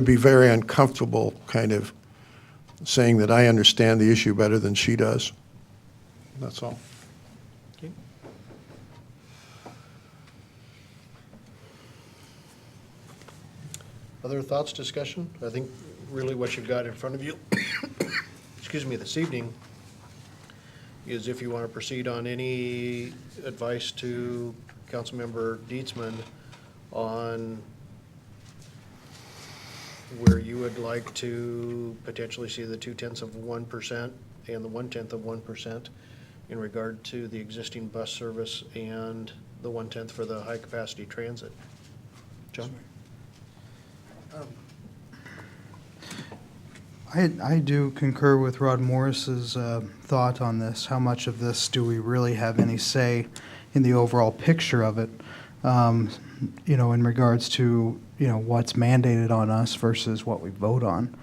be very uncomfortable kind of saying that I understand the issue better than she does. That's all. Okay. Other thoughts, discussion? I think really what you've got in front of you, excuse me, this evening is if you want to proceed on any advice to Councilmember Dietzman on where you would like to potentially see the 0.2% and the 0.1% in regard to the existing bus service and the 0.1 for the high-capacity transit. John? I do concur with Rod Morris's thought on this. How much of this do we really have any say in the overall picture of it? You know, in regards to, you know, what's mandated on us versus what we vote on.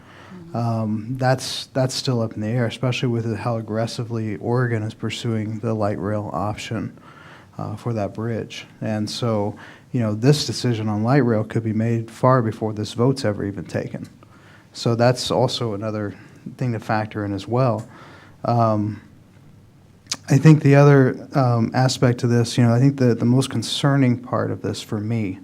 That's still up in the air, especially with how aggressively Oregon is pursuing the light rail option for that bridge. And so, you know, this decision on light rail could be made far before this vote's ever even taken. So that's also another thing to factor in as well. I think the other aspect of this, you know, I think the most concerning part of this for me,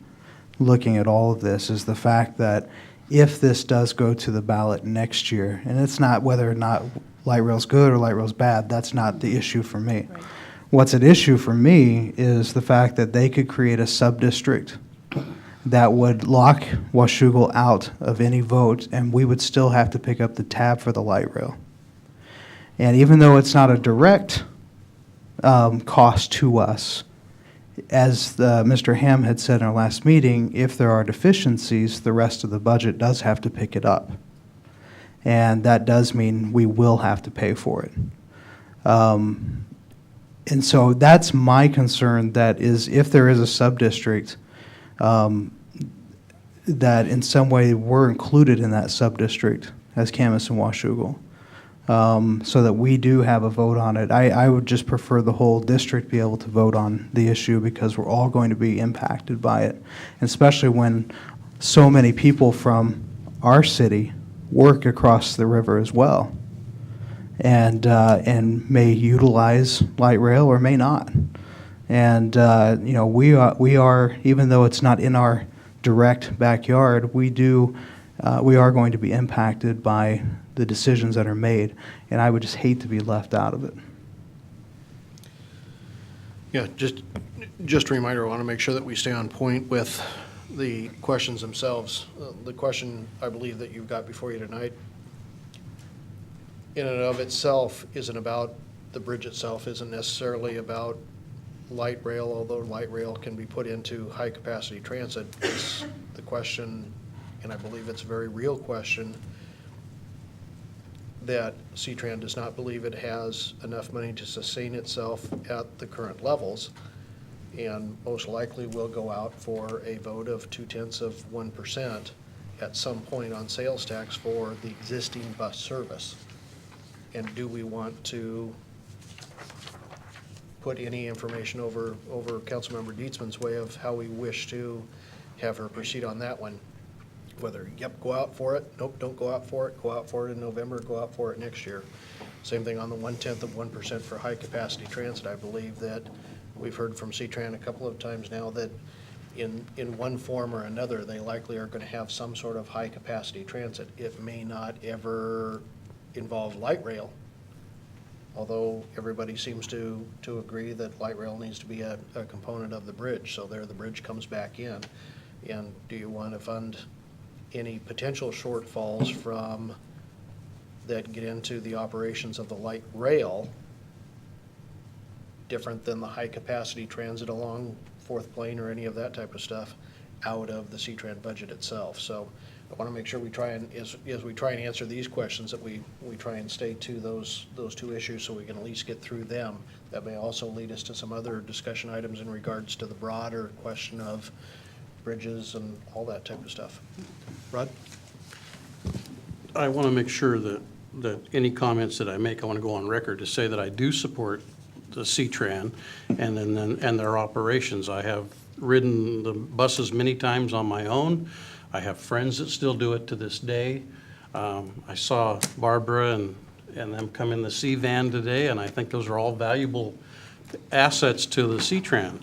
looking at all of this, is the fact that if this does go to the ballot next year, and it's not whether or not light rail's good or light rail's bad, that's not the issue for me. Right. What's at issue for me is the fact that they could create a sub-district that would lock Washougal out of any vote, and we would still have to pick up the tab for the light rail. And even though it's not a direct cost to us, as Mr. Ham had said in our last meeting, if there are deficiencies, the rest of the budget does have to pick it up. And that does mean we will have to pay for it. And so that's my concern, that is if there is a sub-district, that in some way we're included in that sub-district as Camas and Washougal, so that we do have a vote on it. I would just prefer the whole district be able to vote on the issue, because we're all going to be impacted by it, and especially when so many people from our city work across the river as well, and may utilize light rail or may not. And you know, we are, even though it's not in our direct backyard, we are going to be impacted by the decisions that are made, and I would just hate to be left out of it. Yeah, just a reminder, I want to make sure that we stay on point with the questions themselves. The question I believe that you've got before you tonight, in and of itself, isn't about the bridge itself, isn't necessarily about light rail, although light rail can be put into high-capacity transit. It's the question, and I believe it's a very real question, that C-Tran does not believe it has enough money to sustain itself at the current levels, and most likely will go out for a vote of 0.2% at some point on sales tax for the existing bus service. And do we want to put any information over Councilmember Dietzman's way of how we wish to have her proceed on that one? Whether, yep, go out for it, nope, don't go out for it, go out for it in November, go out for it next year. Same thing on the 0.1% for high-capacity transit. I believe that we've heard from C-Tran a couple of times now that in one form or another, they likely are going to have some sort of high-capacity transit. It may not ever involve light rail, although everybody seems to agree that light rail needs to be a component of the bridge, so there the bridge comes back in. And do you want to fund any potential shortfalls from that get into the operations of the light rail, different than the high-capacity transit along Fourth Plane or any of that type of stuff, out of the C-Tran budget itself? So I want to make sure we try and, as we try and answer these questions, that we try and stay to those two issues so we can at least get through them. That may also lead us to some other discussion items in regards to the broader question of bridges and all that type of stuff. Rod? I want to make sure that any comments that I make, I want to go on record to say that I do support the C-Tran and their operations. I have ridden the buses many times on my own. I have friends that still do it to this day. I saw Barbara and them come in the C-Van today, and I think those are all valuable assets to the C-Tran.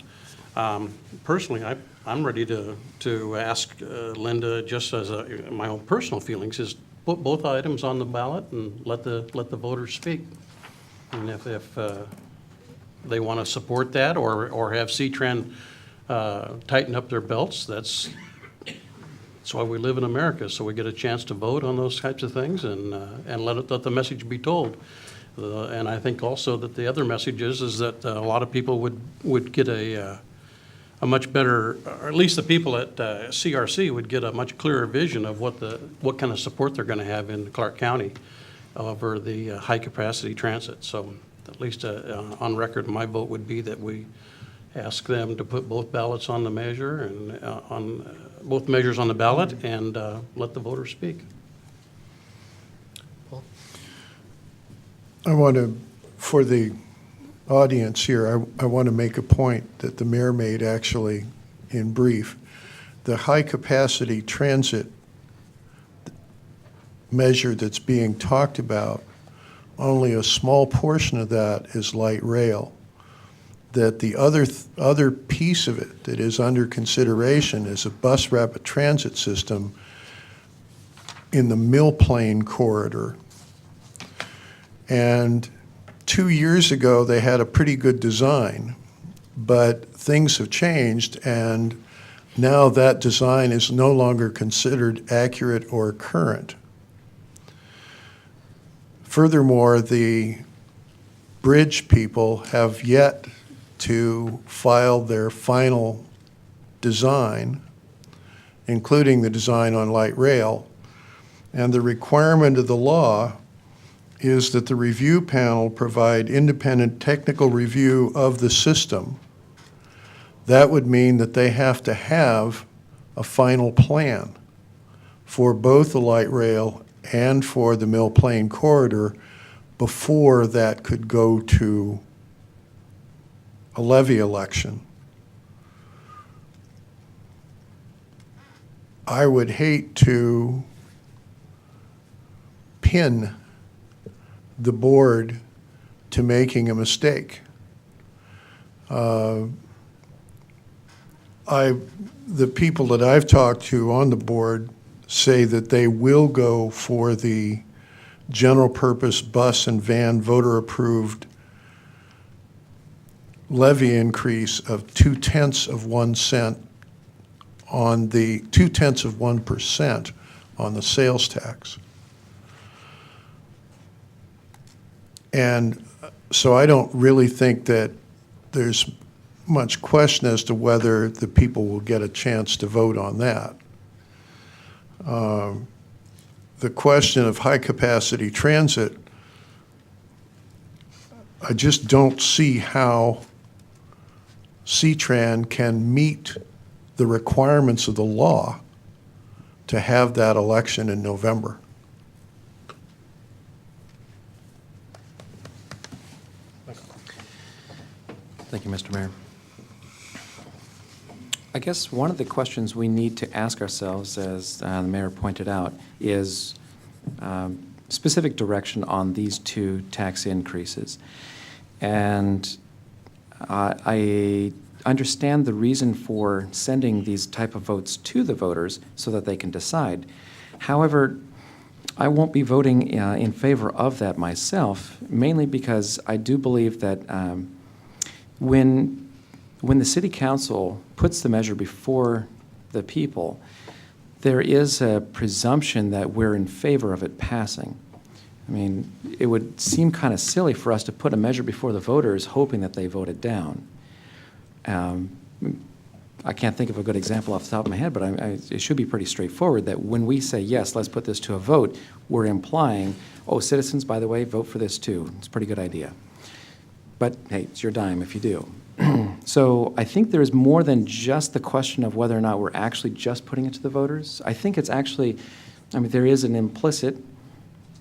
Personally, I'm ready to ask Linda, just as my own personal feelings, is put both items on the ballot and let the voters speak. And if they want to support that or have C-Tran tighten up their belts, that's why we live in America, so we get a chance to vote on those types of things and let the message be told. And I think also that the other message is that a lot of people would get a much better, or at least the people at CRC would get a much clearer vision of what kind of support they're going to have in Clark County over the high-capacity transit. So at least on record, my vote would be that we ask them to put both ballots on the measure and on both measures on the ballot and let the voters speak. I want to, for the audience here, I want to make a point that the mayor made actually in brief. The high-capacity transit measure that's being talked about, only a small portion of that is light rail. That the other piece of it that is under consideration is a bus rapid transit system in the Mill Plain corridor. And 2 years ago, they had a pretty good design, but things have changed, and now that design is no longer considered accurate or current. Furthermore, the bridge people have yet to file their final design, including the design on light rail, and the requirement of the law is that the review panel provide independent technical review of the system. That would mean that they have to have a final plan for both the light rail and for the Mill Plain corridor before that could go to a levy election. I would hate to pin the board to making a mistake. The people that I've talked to on the board say that they will go for the general purpose bus and van voter approved levy increase of 0.2 cents on the 0.2% on the sales tax. And so I don't really think that there's much question as to whether the people will get a chance to vote on that. The question of high-capacity transit, I just don't see how C-Tran can meet the requirements of the law to have that election in November. Thank you, Mr. Mayor. I guess one of the questions we need to ask ourselves, as the mayor pointed out, is specific direction on these two tax increases. And I understand the reason for sending these type of votes to the voters so that they can decide. However, I won't be voting in favor of that myself, mainly because I do believe that when the city council puts the measure before the people, there is a presumption that we're in favor of it passing. I mean, it would seem kind of silly for us to put a measure before the voters hoping that they vote it down. I can't think of a good example off the top of my head, but it should be pretty straightforward that when we say, yes, let's put this to a vote, we're implying, oh, citizens, by the way, vote for this too. It's a pretty good idea. But hey, it's your dime if you do. So I think there's more than just the question of whether or not we're actually just putting it to the voters. I think it's actually, I mean, there is an implicit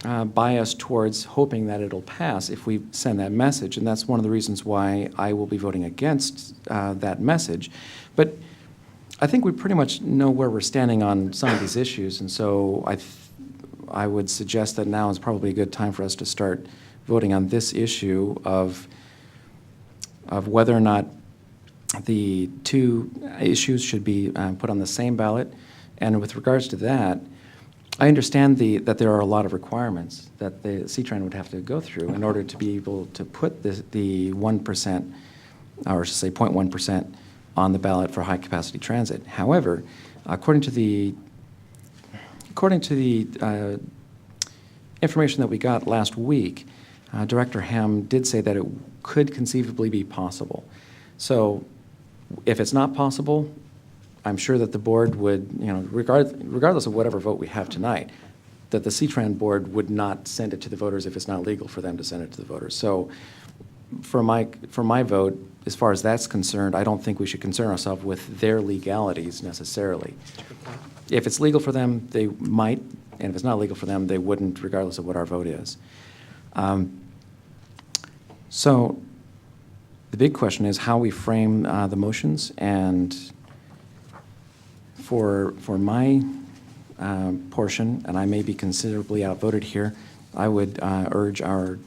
bias towards hoping that it'll pass if we send that message, and that's one of the reasons why I will be voting against that message. But I think we pretty much know where we're standing on some of these issues, and so I would suggest that now is probably a good time for us to start voting on this issue of whether or not the two issues should be put on the same ballot. And with regards to that, I understand that there are a lot of requirements that the C-Tran would have to go through in order to be able to put the 1%, or I should say 0.1%, on the ballot for high-capacity transit. However, according to the information that we got last week, Director Ham did say that it could conceivably be possible. So if it's not possible, I'm sure that the board would, regardless of whatever vote we have tonight, that the C-Tran board would not send it to the voters if it's not legal for them to send it to the voters. So for my vote, as far as that's concerned, I don't think we should concern ourselves with their legalities necessarily. If it's legal for them, they might, and if it's not legal for them, they wouldn't, regardless of what our vote is. So the big question is how we frame the motions, and for my portion, and I may be considerably outvoted here, I would urge our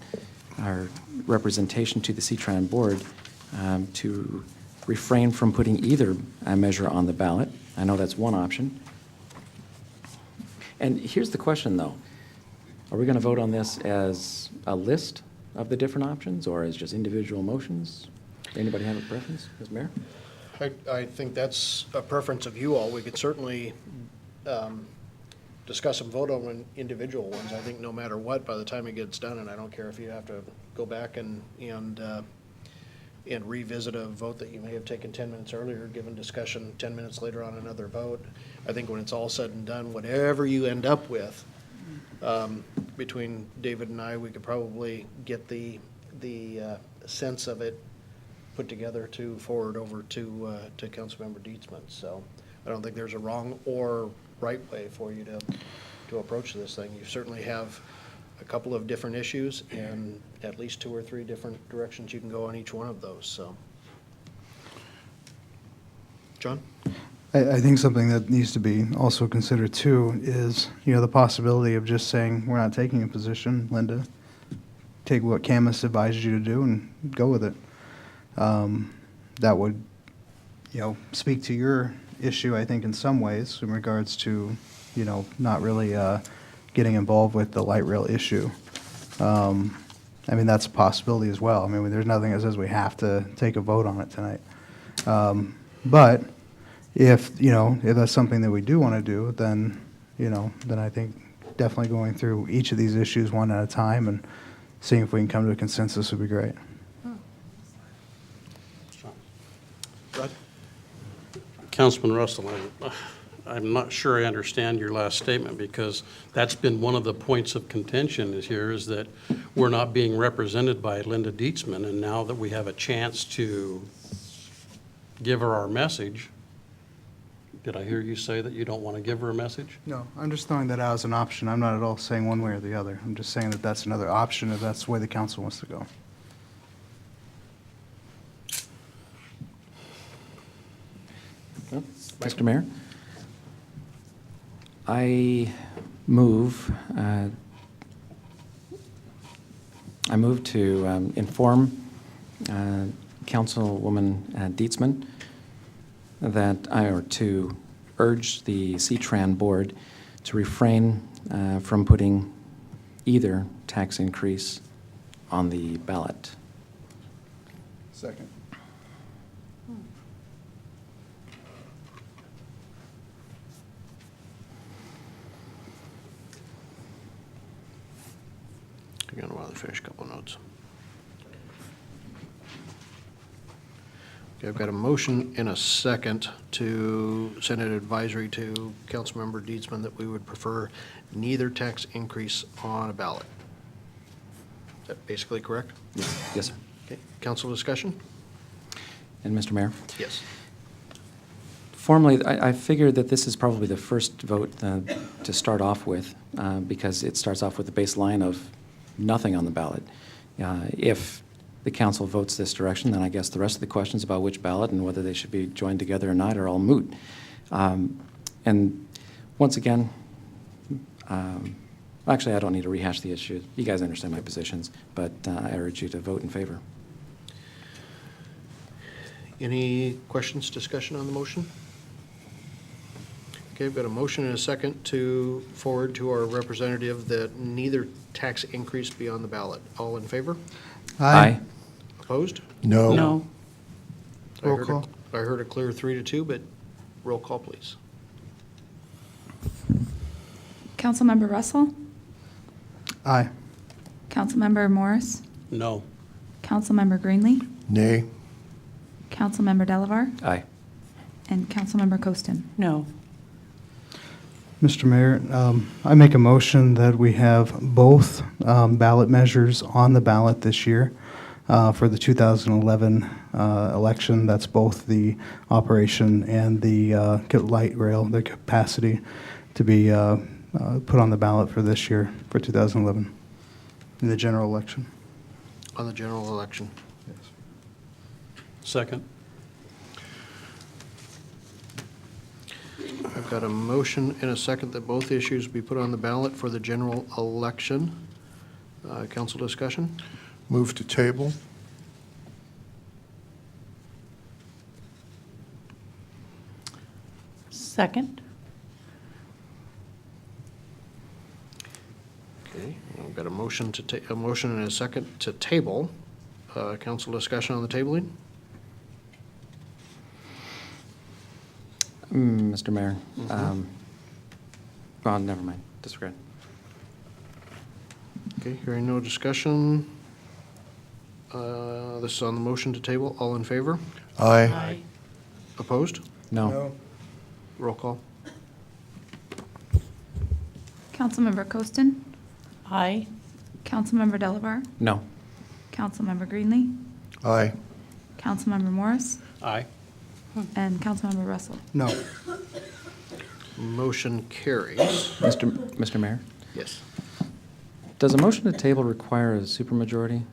representation to the C-Tran board to refrain from putting either measure on the ballot. I know that's one option. And here's the question, though. Are we going to vote on this as a list of the different options or as just individual motions? Anybody have a preference, Ms. Mayor? I think that's a preference of you all. We could certainly discuss and vote on individual ones. I think no matter what, by the time it gets done, and I don't care if you have to go back and revisit a vote that you may have taken 10 minutes earlier, given discussion 10 minutes later on another vote. I think when it's all said and done, whatever you end up with, between David and I, we could probably get the sense of it put together to forward over to Councilmember Dietzman. So I don't think there's a wrong or right way for you to approach this thing. You certainly have a couple of different issues and at least 2 or 3 different directions you can go on each one of those. So, John? I think something that needs to be also considered too is, the possibility of just saying, we're not taking a position, Linda. Take what Camus advised you to do and go with it. That would, speak to your issue, I think, in some ways in regards to, not really getting involved with the light rail issue. That's a possibility as well. There's nothing that says we have to take a vote on it tonight. But if that's something that we do want to do, then, then I think definitely going through each of these issues one at a time and seeing if we can come to a consensus would be great. Councilman Russell, I'm not sure I understand your last statement, because that's been one of the points of contention is that we're not being represented by Linda Dietzman, and now that we have a chance to give her our message. Did I hear you say that you don't want to give her a message? No, I'm just throwing that out as an option. I'm not at all saying one way or the other. I'm just saying that that's another option if that's the way the council wants to go. Mr. Mayor, I move to inform Councilwoman Dietzman to urge the C-Tran board to refrain from putting either tax increase on the ballot. Second. I'm going to want to finish a couple notes. Okay, I've got a motion and a second to send an advisory to Councilmember Dietzman that we would prefer neither tax increase on a ballot. Is that basically correct? Yes, sir. Okay, council discussion? And Mr. Mayor? Yes. Formally, I figured that this is probably the first vote to start off with because it starts off with the baseline of nothing on the ballot. If the council votes this direction, then I guess the rest of the questions about which ballot and whether they should be joined together or not are all moot. And once again, actually, I don't need to rehash the issue. You guys understand my positions, but I urge you to vote in favor. Any questions, discussion on the motion? Okay, I've got a motion and a second to forward to our representative that neither tax increase be on the ballot. All in favor? Aye. Opposed? No. No. Roll call. I heard a clear 3-2, but roll call, please. Councilmember Russell? Aye. Councilmember Morris? No. Councilmember Greenlee? Nay. Councilmember Delavar? Aye. And Councilmember Coaston? No. Mr. Mayor, I make a motion that we have both ballot measures on the ballot this year for the 2011 election. That's both the operation and the light rail, the capacity to be put on the ballot for this year, for 2011, in the general election. On the general election. Yes. Second. I've got a motion and a second that both issues be put on the ballot for the general election. Council discussion? Move to table. Second? Okay, I've got a motion a motion and a second to table. Council discussion on the tabling? Mr. Mayor, well, never mind, disregard. Okay, hearing no discussion. This is on the motion to table. All in favor? Aye. Opposed? No. Roll call. Councilmember Coaston? Aye. Councilmember Delavar? No. Councilmember Greenlee? Aye. Councilmember Morris? Aye. And Councilmember Russell? No. Motion carries. Mr. Mayor, Yes. does a motion to table require a supermajority?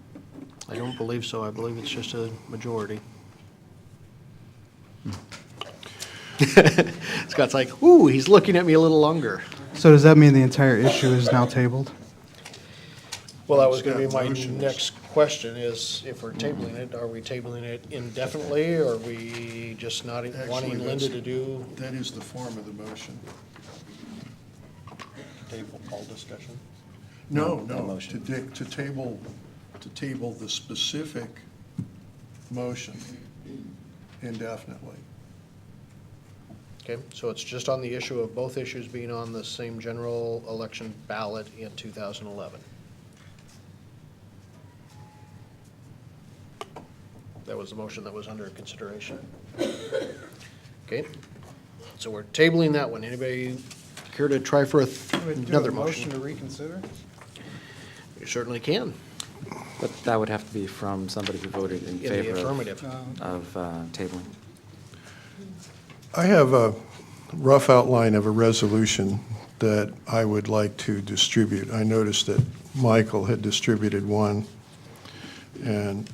I don't believe so. I believe it's just a majority. Scott's like, ooh, he's looking at me a little longer. So does that mean the entire issue is now tabled? Well, that was going to be my next question is, if we're tabling it, are we tabling it indefinitely, or are we just not wanting Linda to do? That is the form of the motion. Table all discussion? No, motion. to table the specific motion indefinitely. Okay, so it's just on the issue of both issues being on the same general election ballot in 2011. That was the motion that was under consideration. Okay, so we're tabling that one. Anybody care to try for another motion? to reconsider? You certainly can. But that would have to be from somebody who voted in In the favor affirmative. of tabling. I have a rough outline of a resolution that I would like to distribute. I noticed that Michael had distributed one, and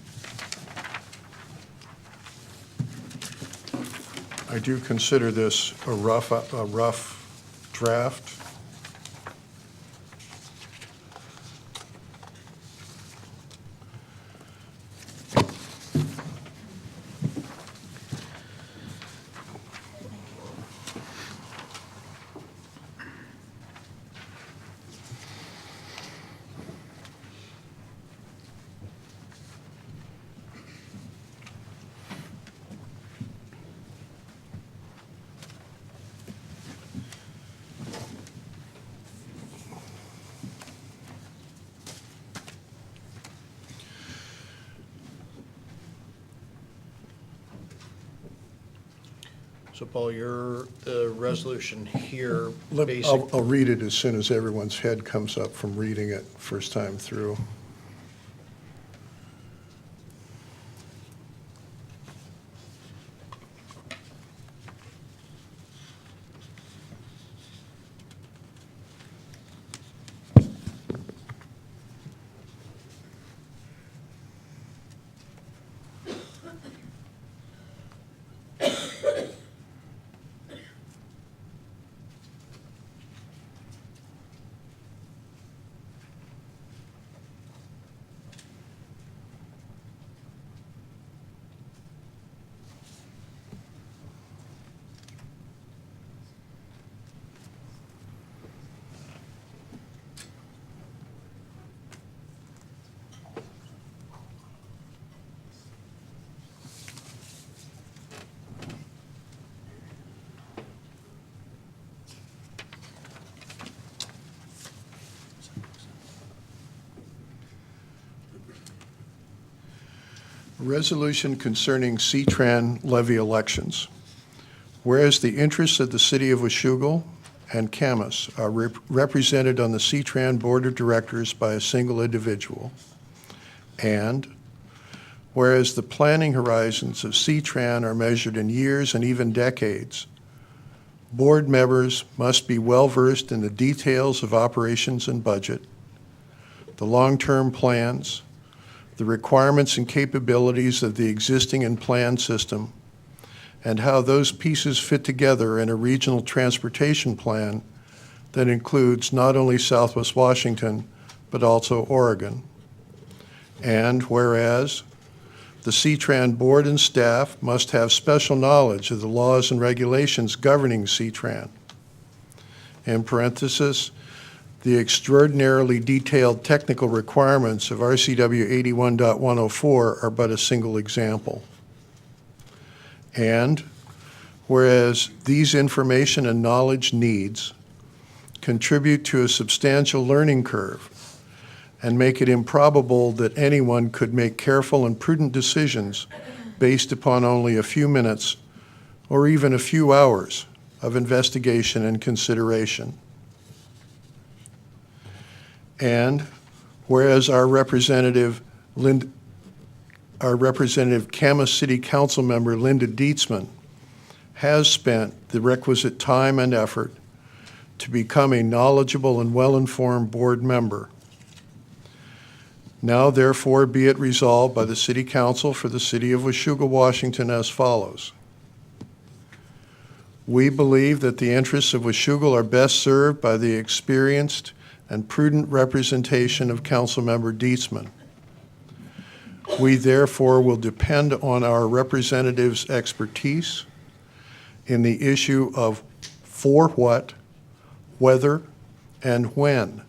I do consider this a rough draft. So Paul, the resolution here I'll read it as soon as everyone's head comes up from reading it first time through. Resolution concerning C-Tran levy elections. Whereas the interests of the City of Washougal and Camas are represented on the C-Tran Board of Directors by a single individual, and whereas the planning horizons of C-Tran are measured in years and even decades, board members must be well-versed in the details of operations and budget, the long-term plans, the requirements and capabilities of the existing and planned system, and how those pieces fit together in a regional transportation plan that includes not only Southwest Washington, but also Oregon. And whereas the C-Tran board and staff must have special knowledge of the laws and regulations governing C-Tran. In parenthesis, the extraordinarily detailed technical requirements of RCW 81.104 are but a single example. And whereas these information and knowledge needs contribute to a substantial learning curve and make it improbable that anyone could make careful and prudent decisions based upon only a few minutes or even a few hours of investigation and consideration. And whereas our representative Camas City Council member Linda Dietzman has spent the requisite time and effort to become a knowledgeable and well-informed board member. Now, therefore, be it resolved by the City Council for the City of Washougal, Washington as follows. We believe that the interests of Washougal are best served by the experienced and prudent representation of Councilmember Dietzman. We therefore will depend on our representative's expertise in the issue of for what, whether, and when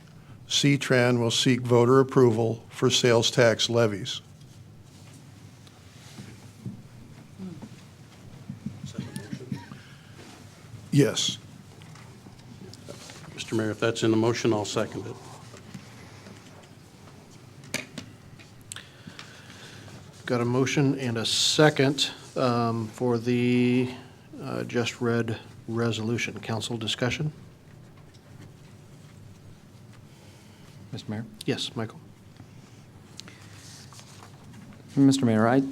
C-Tran will seek voter approval for sales tax levies. Yes. Mr. Mayor, if that's in the motion, I'll second it. Got a motion and a second for the just read resolution. Council discussion? Mr. Mayor? Yes, Michael. Mr. Mayor, I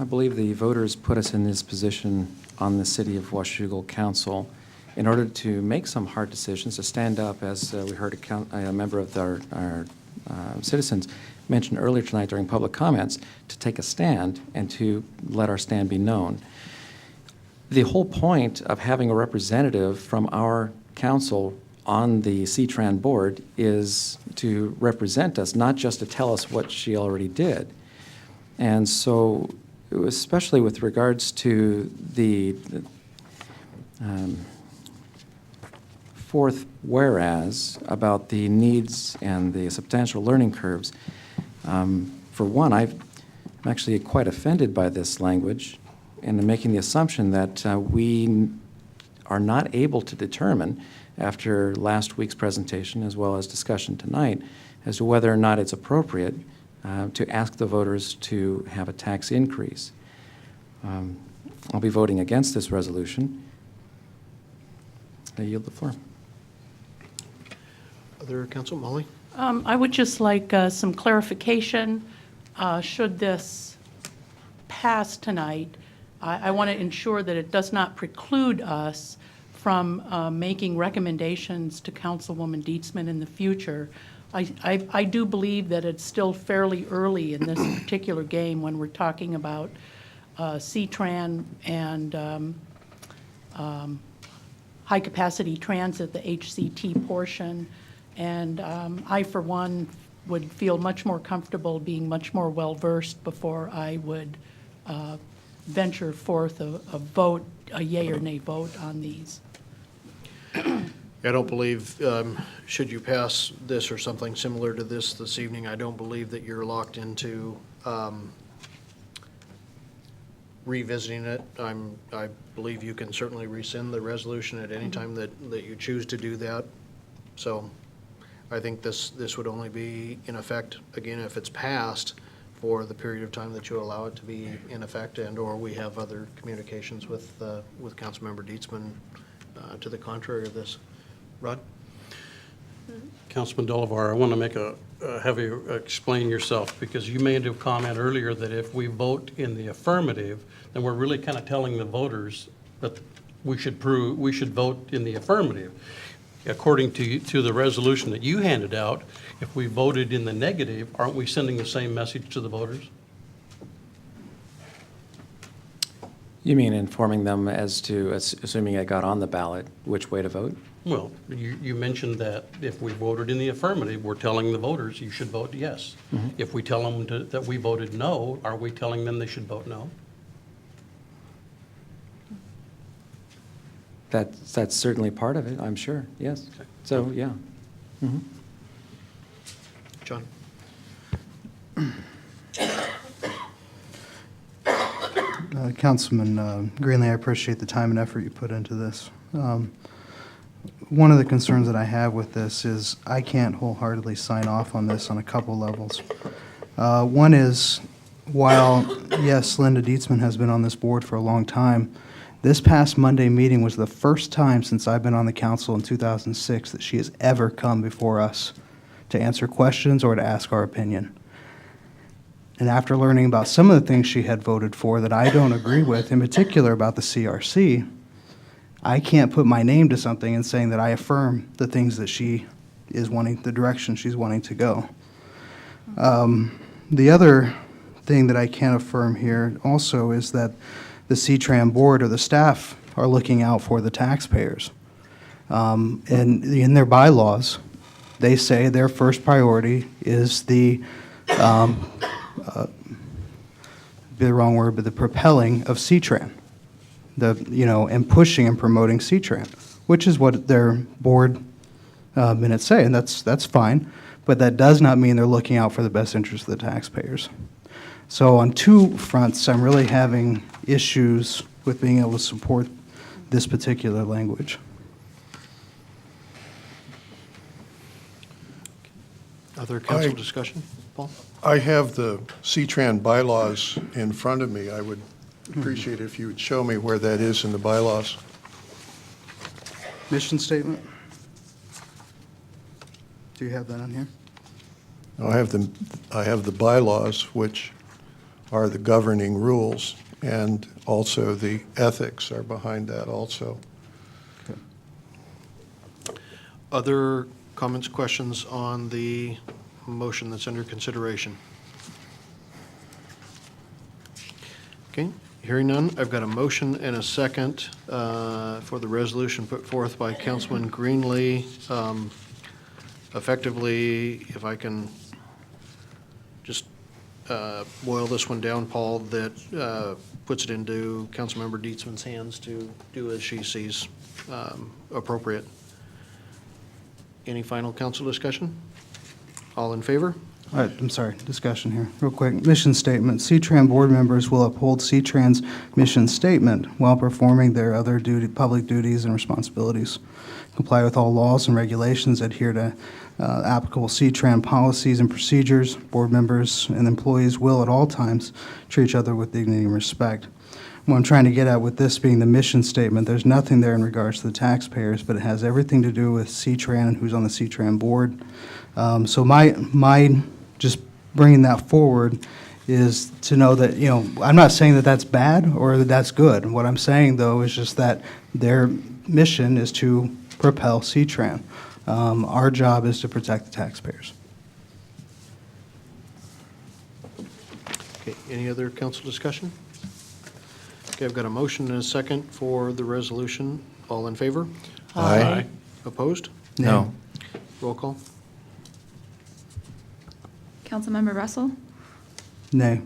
believe the voters put us in this position on the City of Washougal Council in order to make some hard decisions, to stand up, as we heard a member of our citizens mention earlier tonight during public comments, to take a stand and to let our stand be known. The whole point of having a representative from our council on the C-Tran board is to represent us, not just to tell us what she already did. And so, especially with regards to the fourth whereas about the needs and the substantial learning curves, for one, I'm actually quite offended by this language and making the assumption that we are not able to determine after last week's presentation as well as discussion tonight as to whether or not it's appropriate to ask the voters to have a tax increase. I'll be voting against this resolution. I yield the floor. Other council, Molly? I would just like some clarification. Should this pass tonight, I want to ensure that it does not preclude us from making recommendations to Councilwoman Dietzman in the future. I do believe that it's still fairly early in this particular game when we're talking about C-Tran and high-capacity transit, the HCT portion. And I, for one, would feel much more comfortable being much more well-versed before I would venture forth a vote, a yea or nay vote on these. I don't believe, should you pass this or something similar to this evening, I don't believe that you're locked into revisiting it. I believe you can certainly rescind the resolution at any time that you choose to do that. So I think this would only be in effect, again, if it's passed, for the period of time that you allow it to be in effect, and/or we have other communications with Councilmember Dietzman to the contrary of this. Rod? Councilman Delavar, I want to have you explain yourself, because you made a comment earlier that if we vote in the affirmative, then we're really kind of telling the voters that we should vote in the affirmative. According to the resolution that you handed out, if we voted in the negative, aren't we sending the same message to the voters? You mean informing them as to, assuming it got on the ballot, which way to vote? Well, you mentioned that if we voted in the affirmative, we're telling the voters you should vote yes. Mm-hmm. If we tell them that we voted no, are we telling them they should vote no? That's certainly part of it, I'm sure, yes. So, yeah. Mm-hmm. John? Councilman Greenlee, I appreciate the time and effort you put into this. One of the concerns that I have with this is I can't wholeheartedly sign off on this on a couple levels. One is, while, yes, Linda Dietzman has been on this board for a long time, this past Monday meeting was the first time since I've been on the council in 2006 that she has ever come before us to answer questions or to ask our opinion. And after learning about some of the things she had voted for that I don't agree with, in particular about the CRC, I can't put my name to something and saying that I affirm the things that she is wanting, the direction she's wanting to go. The other thing that I can affirm here also is that the C-Tran board or the staff are looking out for the taxpayers. And in their bylaws, they say their first priority is the wrong word, but the propelling of C-Tran, and pushing and promoting C-Tran, which is what their board minutes say, and that's fine, but that does not mean they're looking out for the best interest of the taxpayers. So on two fronts, I'm really having issues with being able to support this particular language. Other council discussion? Paul? I have the C-Tran bylaws in front of me. I would appreciate it if you would show me where that is in the bylaws. Mission statement? Do you have that on here? I have the bylaws, which are the governing rules, and also the ethics are behind that also. Other comments, questions on the motion that's under consideration? Okay, hearing none, I've got a motion and a second for the resolution put forth by Councilman Greenlee. Effectively, if I can just boil this one down, Paul, that puts it into Councilmember Dietzman's hands to do as she sees appropriate. Any final council discussion? All in favor? All right, I'm sorry, discussion here, real quick. Mission statement. C-Tran board members will uphold C-Tran's mission statement while performing their other public duties and responsibilities. Comply with all laws and regulations, adhere to applicable C-Tran policies and procedures. Board members and employees will at all times treat each other with dignity and respect. what I'm trying to get at with this being the mission statement, there's nothing there in regards to the taxpayers, but it has everything to do with C-Tran and who's on the C-Tran board. So my just bringing that forward is to know that, you know, I'm not saying that that's bad or that that's good. What I'm saying, though, is just that their mission is to propel C-Tran. Our job is to protect the taxpayers. Okay, any other council discussion? Okay, I've got a motion and a second for the resolution. All in favor? Aye. Opposed? No. Roll call. Councilmember Russell, Nay.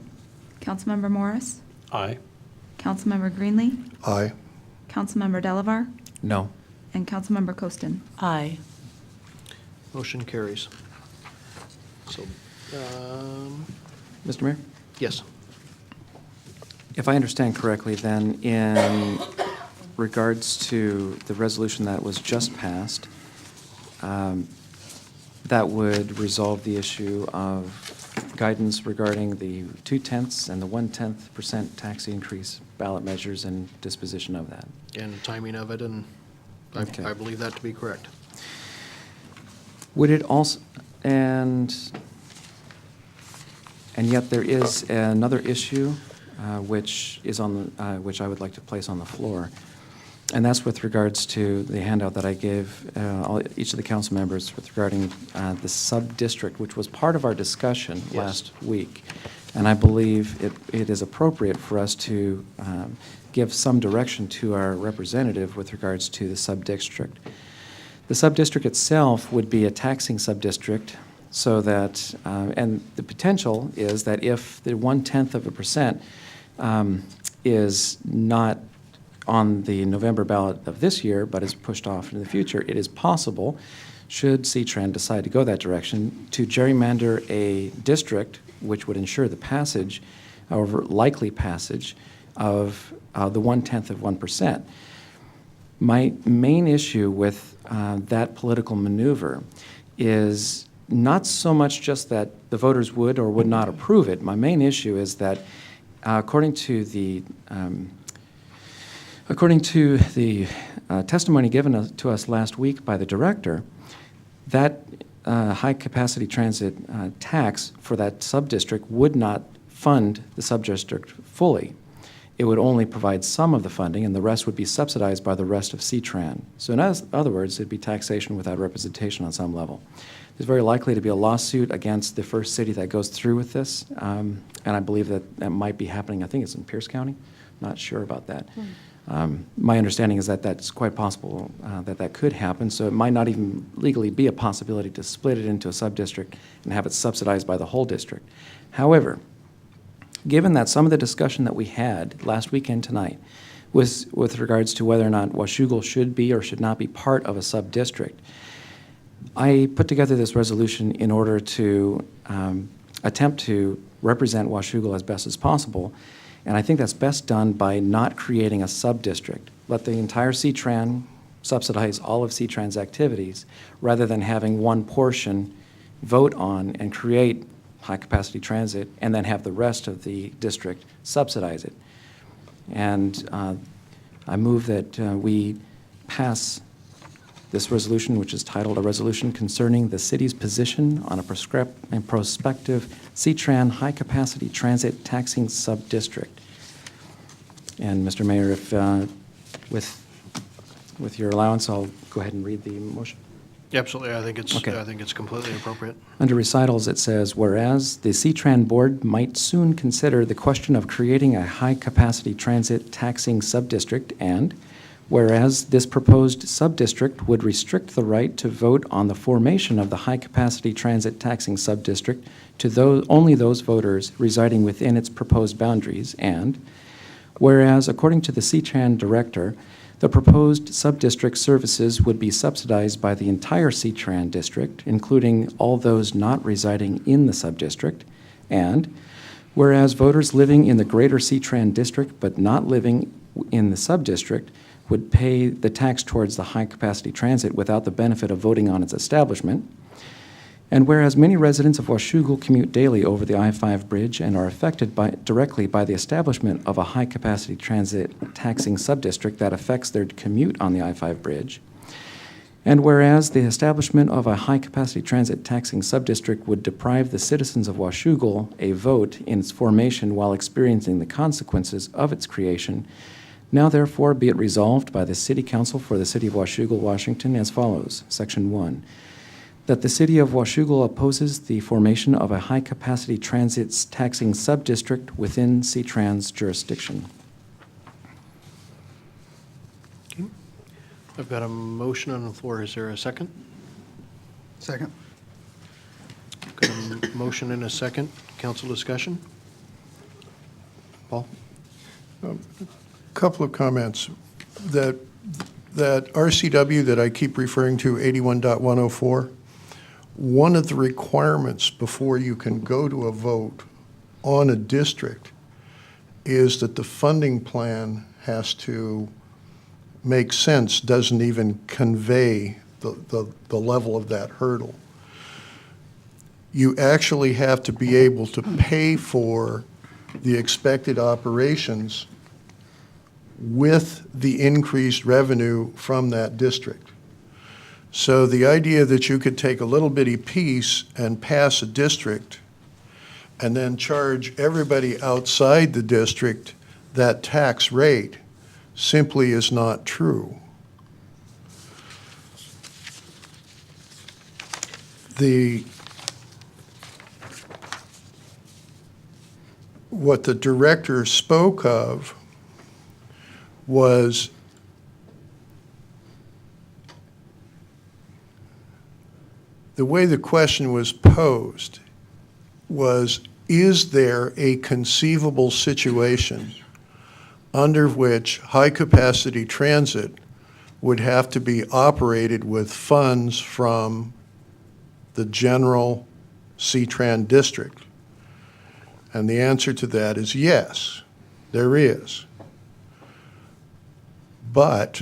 Councilmember Morris, Aye. Councilmember Greenlee, Aye. Councilmember Delavar, No. and Councilmember Coaston. Aye. Motion carries. So, Mr. Mayor? yes. If I understand correctly, then in regards to the resolution that was just passed, that would resolve the issue of guidance regarding the 0.2 and the 0.1% tax increase ballot measures and disposition of that. And timing of it, and Okay. I believe that to be correct. Would it also, and yet there is another issue which is on the, which I would like to place on the floor, and that's with regards to the handout that I gave each of the council members with regarding the sub-district, which was part of our discussion last week. And I believe it is appropriate for us to give some direction to our representative with regards to the sub-district. The sub-district itself would be a taxing sub-district, so that, and the potential is that if the 0.1% is not on the November ballot of this year, but is pushed off into the future, it is possible, should C-Tran decide to go that direction, to gerrymander a district which would ensure the passage, or likely passage, of the 0.1%. My main issue with that political maneuver is not so much just that the voters would or would not approve it. My main issue is that according to the testimony given to us last week by the director, that high-capacity transit tax for that sub-district would not fund the sub-district fully. It would only provide some of the funding, and the rest would be subsidized by the rest of C-Tran. So in other words, it'd be taxation without representation on some level. There's very likely to be a lawsuit against the first city that goes through with this, and I believe that might be happening. I think it's in Pierce County. Not sure about that. My understanding is that that's quite possible that could happen, so it might not even legally be a possibility to split it into a sub-district and have it subsidized by the whole district. However, given that some of the discussion that we had last weekend tonight was with regards to whether or not Washougal should be or should not be part of a sub-district, I put together this resolution in order to attempt to represent Washougal as best as possible, and I think that's best done by not creating a sub-district. Let the entire C-Tran subsidize all of C-Tran's activities, rather than having one portion vote on and create high-capacity transit, and then have the rest of the district subsidize it. And I move that we pass this resolution, which is titled, "A Resolution Concerning the City's Position on a Prospective C-Tran High-Capacity Transit Taxing Sub-District." And Mr. Mayor, if with your allowance, I'll go ahead and read the motion. Absolutely, I think it's, Okay. I think it's completely appropriate. Under recitals, it says, whereas the C-Tran board might soon consider the question of creating a high-capacity transit taxing sub-district, and whereas this proposed sub-district would restrict the right to vote on the formation of the high-capacity transit taxing sub-district to only those voters residing within its proposed boundaries, and whereas, according to the C-Tran director, the proposed sub-district services would be subsidized by the entire C-Tran district, including all those not residing in the sub-district, and whereas voters living in the greater C-Tran district but not living in the sub-district would pay the tax towards the high-capacity transit without the benefit of voting on its establishment, And whereas many residents of Washougal commute daily over the I-5 bridge and are affected directly by the establishment of a high-capacity transit taxing subdistrict that affects their commute on the I-5 bridge, and whereas the establishment of a high-capacity transit taxing subdistrict would deprive the citizens of Washougal a vote in its formation while experiencing the consequences of its creation, now therefore be it resolved by the City Council for the City of Washougal, Washington as follows. Section 1. That the City of Washougal opposes the formation of a high-capacity transit taxing subdistrict within C-Trans jurisdiction. I've got a motion on the floor. Is there a second? Second. Got a motion and a second. Council discussion? Paul? Couple of comments. That RCW that I keep referring to, 81.104, one of the requirements before you can go to a vote on a district is that the funding plan has to make sense, doesn't even convey the level of that hurdle. You actually have to be able to pay for the expected operations with the increased revenue from that district. So the idea that you could take a little bitty piece and pass a district and then charge everybody outside the district that tax rate simply is not true. What the director spoke of was the way the question was posed was, is there a conceivable situation under which high-capacity transit would have to be operated with funds from the general C-Tran district? And the answer to that is yes, there is. But,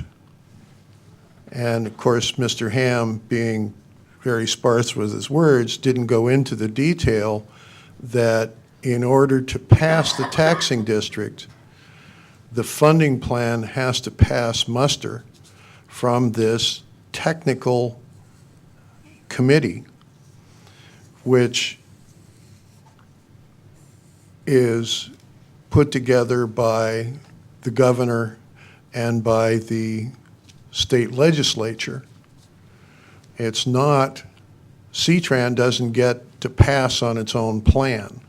and of course, Mr. Ham, being very sparse with his words, didn't go into the detail that in order to pass the taxing district, the funding plan has to pass muster from this technical committee, which is put together by the governor and by the state legislature. It's not, C-Tran doesn't get to pass on its own plan.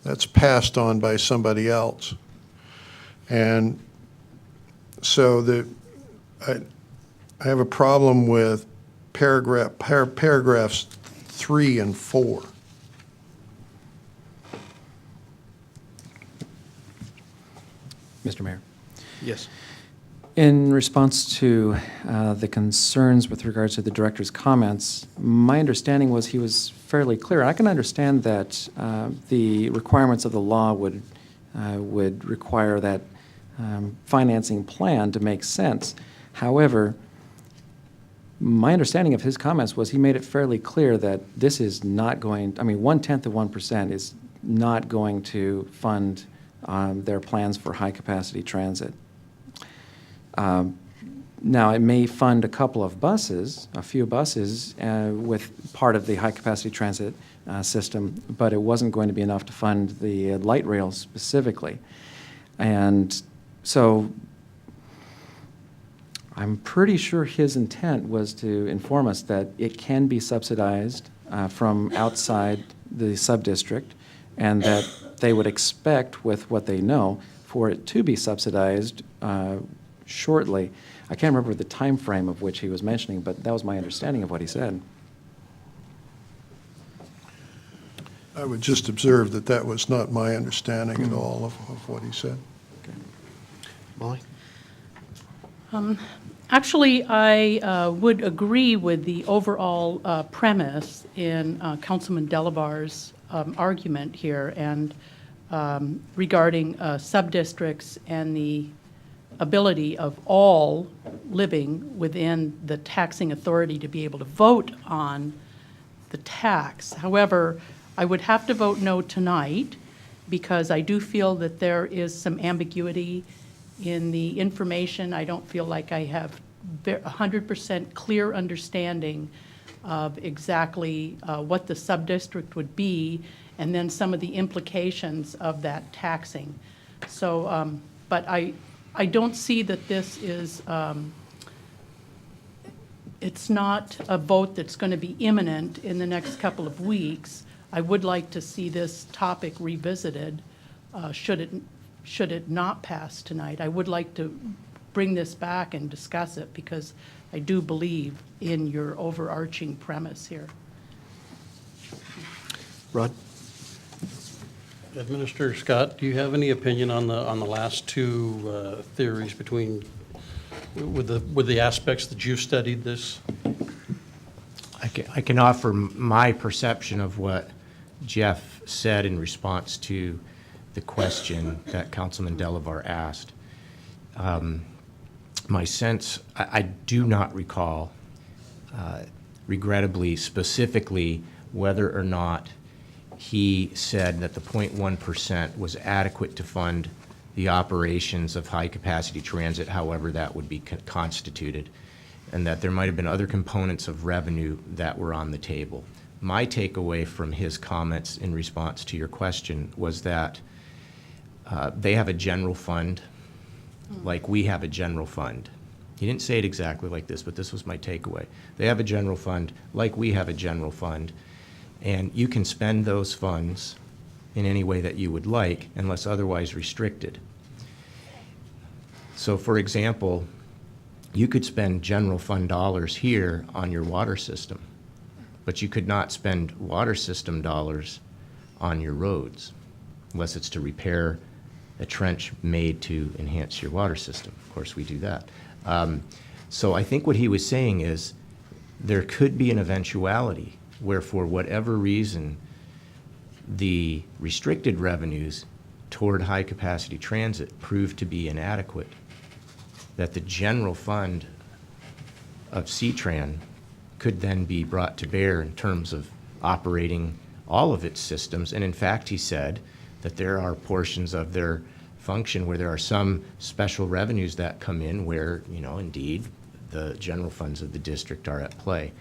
That's passed on by somebody else. And so I have a problem with paragraphs 3 and 4. Mr. Mayor. Yes. In response to the concerns with regards to the director's comments, my understanding was he was fairly clear. I can understand that the requirements of the law would require that financing plan to make sense. However, my understanding of his comments was he made it fairly clear that this is not going, I mean, 1/10 of 1% is not going to fund their plans for high-capacity transit. Now, it may fund a couple of buses, a few buses, with part of the high-capacity transit system, but it wasn't going to be enough to fund the light rail specifically. And so I'm pretty sure his intent was to inform us that it can be subsidized from outside the sub-district, and that they would expect, with what they know, for it to be subsidized shortly. I can't remember the time frame of which he was mentioning, but that was my understanding of what he said. I would just observe that that was not my understanding at all of what he said. Okay. Molly? Actually, I would agree with the overall premise in Councilman Delabar's argument here, and regarding sub-districts and the ability of all living within the taxing authority to be able to vote on the tax. However, I would have to vote no tonight because I do feel that there is some ambiguity in the information. I don't feel like I have 100% clear understanding of exactly what the subdistrict would be, and then some of the implications of that taxing. So, but I don't see that this is, it's not a vote that's going to be imminent in the next couple of weeks. I would like to see this topic revisited should it not pass tonight. I would like to bring this back and discuss it because I do believe in your overarching premise here. Rod? Administrator Scott, do you have any opinion on the last two theories with the aspects that you studied this? I can offer my perception of what Jeff said in response to the question that Councilman Delavar asked. My sense, I do not recall, regrettably, specifically, whether or not he said that the 0.1% was adequate to fund the operations of high-capacity transit, however that would be constituted, and that there might have been other components of revenue that were on the table. My takeaway from his comments in response to your question was that they have a general fund like we have a general fund. He didn't say it exactly like this, but this was my takeaway. They have a general fund like we have a general fund, and you can spend those funds in any way that you would like unless otherwise restricted. So for example, you could spend general fund dollars here on your water system, but you could not spend water system dollars on your roads unless it's to repair a trench made to enhance your water system. Of course, we do that. So I think what he was saying is there could be an eventuality where for whatever reason the restricted revenues toward high-capacity transit proved to be inadequate, that the general fund of CTRAN could then be brought to bear in terms of operating all of its systems. And in fact, he said that there are portions of their function where there are some special revenues that come in where, you know, indeed, the general funds of the district are at play.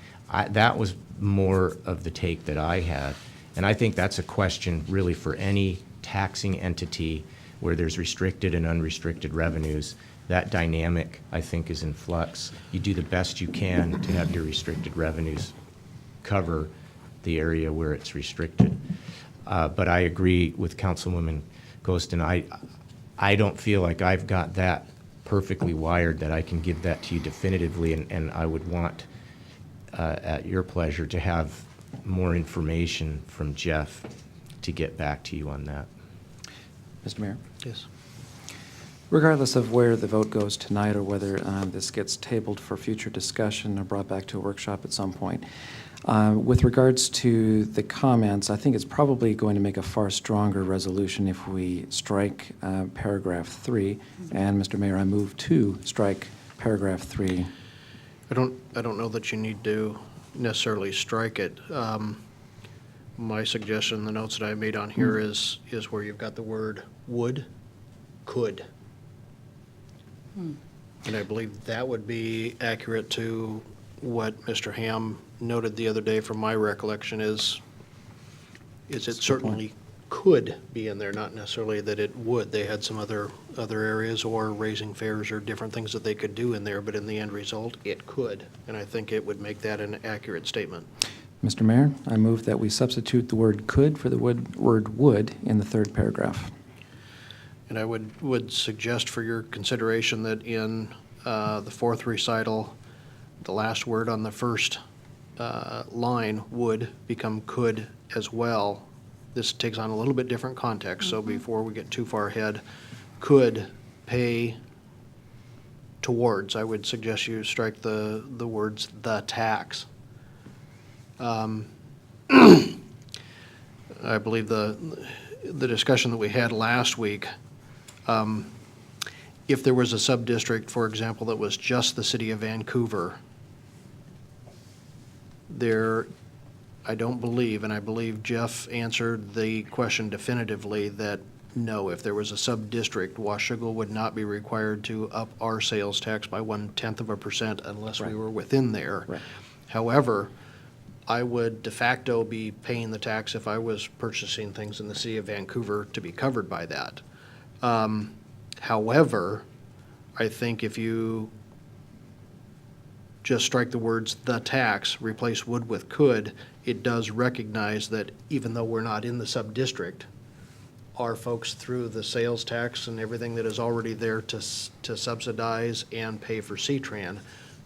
That was more of the take that I had. And I think that's a question really for any taxing entity where there's restricted and unrestricted revenues. That dynamic, I think, is in flux. You do the best you can to have your restricted revenues cover the area where it's restricted. But I agree with Councilwoman Ghostin. I don't feel like I've got that perfectly wired that I can give that to you definitively, and I would want, at your pleasure, to have more information from Jeff to get back to you on that. Mr. Mayor? Yes. Regardless of where the vote goes tonight or whether this gets tabled for future discussion or brought back to a workshop at some point, with regards to the comments, I think it's probably going to make a far stronger resolution if we strike paragraph 3. And Mr. Mayor, I move to strike paragraph 3. I don't know that you need to necessarily strike it. My suggestion, the notes that I made on here is where you've got the word would, could. And I believe that would be accurate to what Mr. Ham noted the other day from my recollection is it certainly could be in there, not necessarily that it would. They had some other areas or raising fares or different things that they could do in there, but in the end result, it could. And I think it would make that an accurate statement. Mr. Mayor, I move that we substitute the word could for the word would in the third paragraph. And I would suggest for your consideration that in the fourth recital, the last word on the first line would become could as well. This takes on a little bit different context, so before we get too far ahead, could pay towards. I would suggest you strike the words the tax. I believe the discussion that we had last week, if there was a sub-district, for example, that was just the city of Vancouver, there I don't believe, and I believe Jeff answered the question definitively, that no, if there was a sub-district, Washougal would not be required to up our sales tax by 0.1% unless we Right. were within there. Right. However, I would de facto be paying the tax if I was purchasing things in the city of Vancouver to be covered by that. However, I think if you just strike the words "the tax," replace would with could, it does recognize that even though we're not in the sub-district, our folks through the sales tax and everything that is already there to subsidize and pay for C-Tran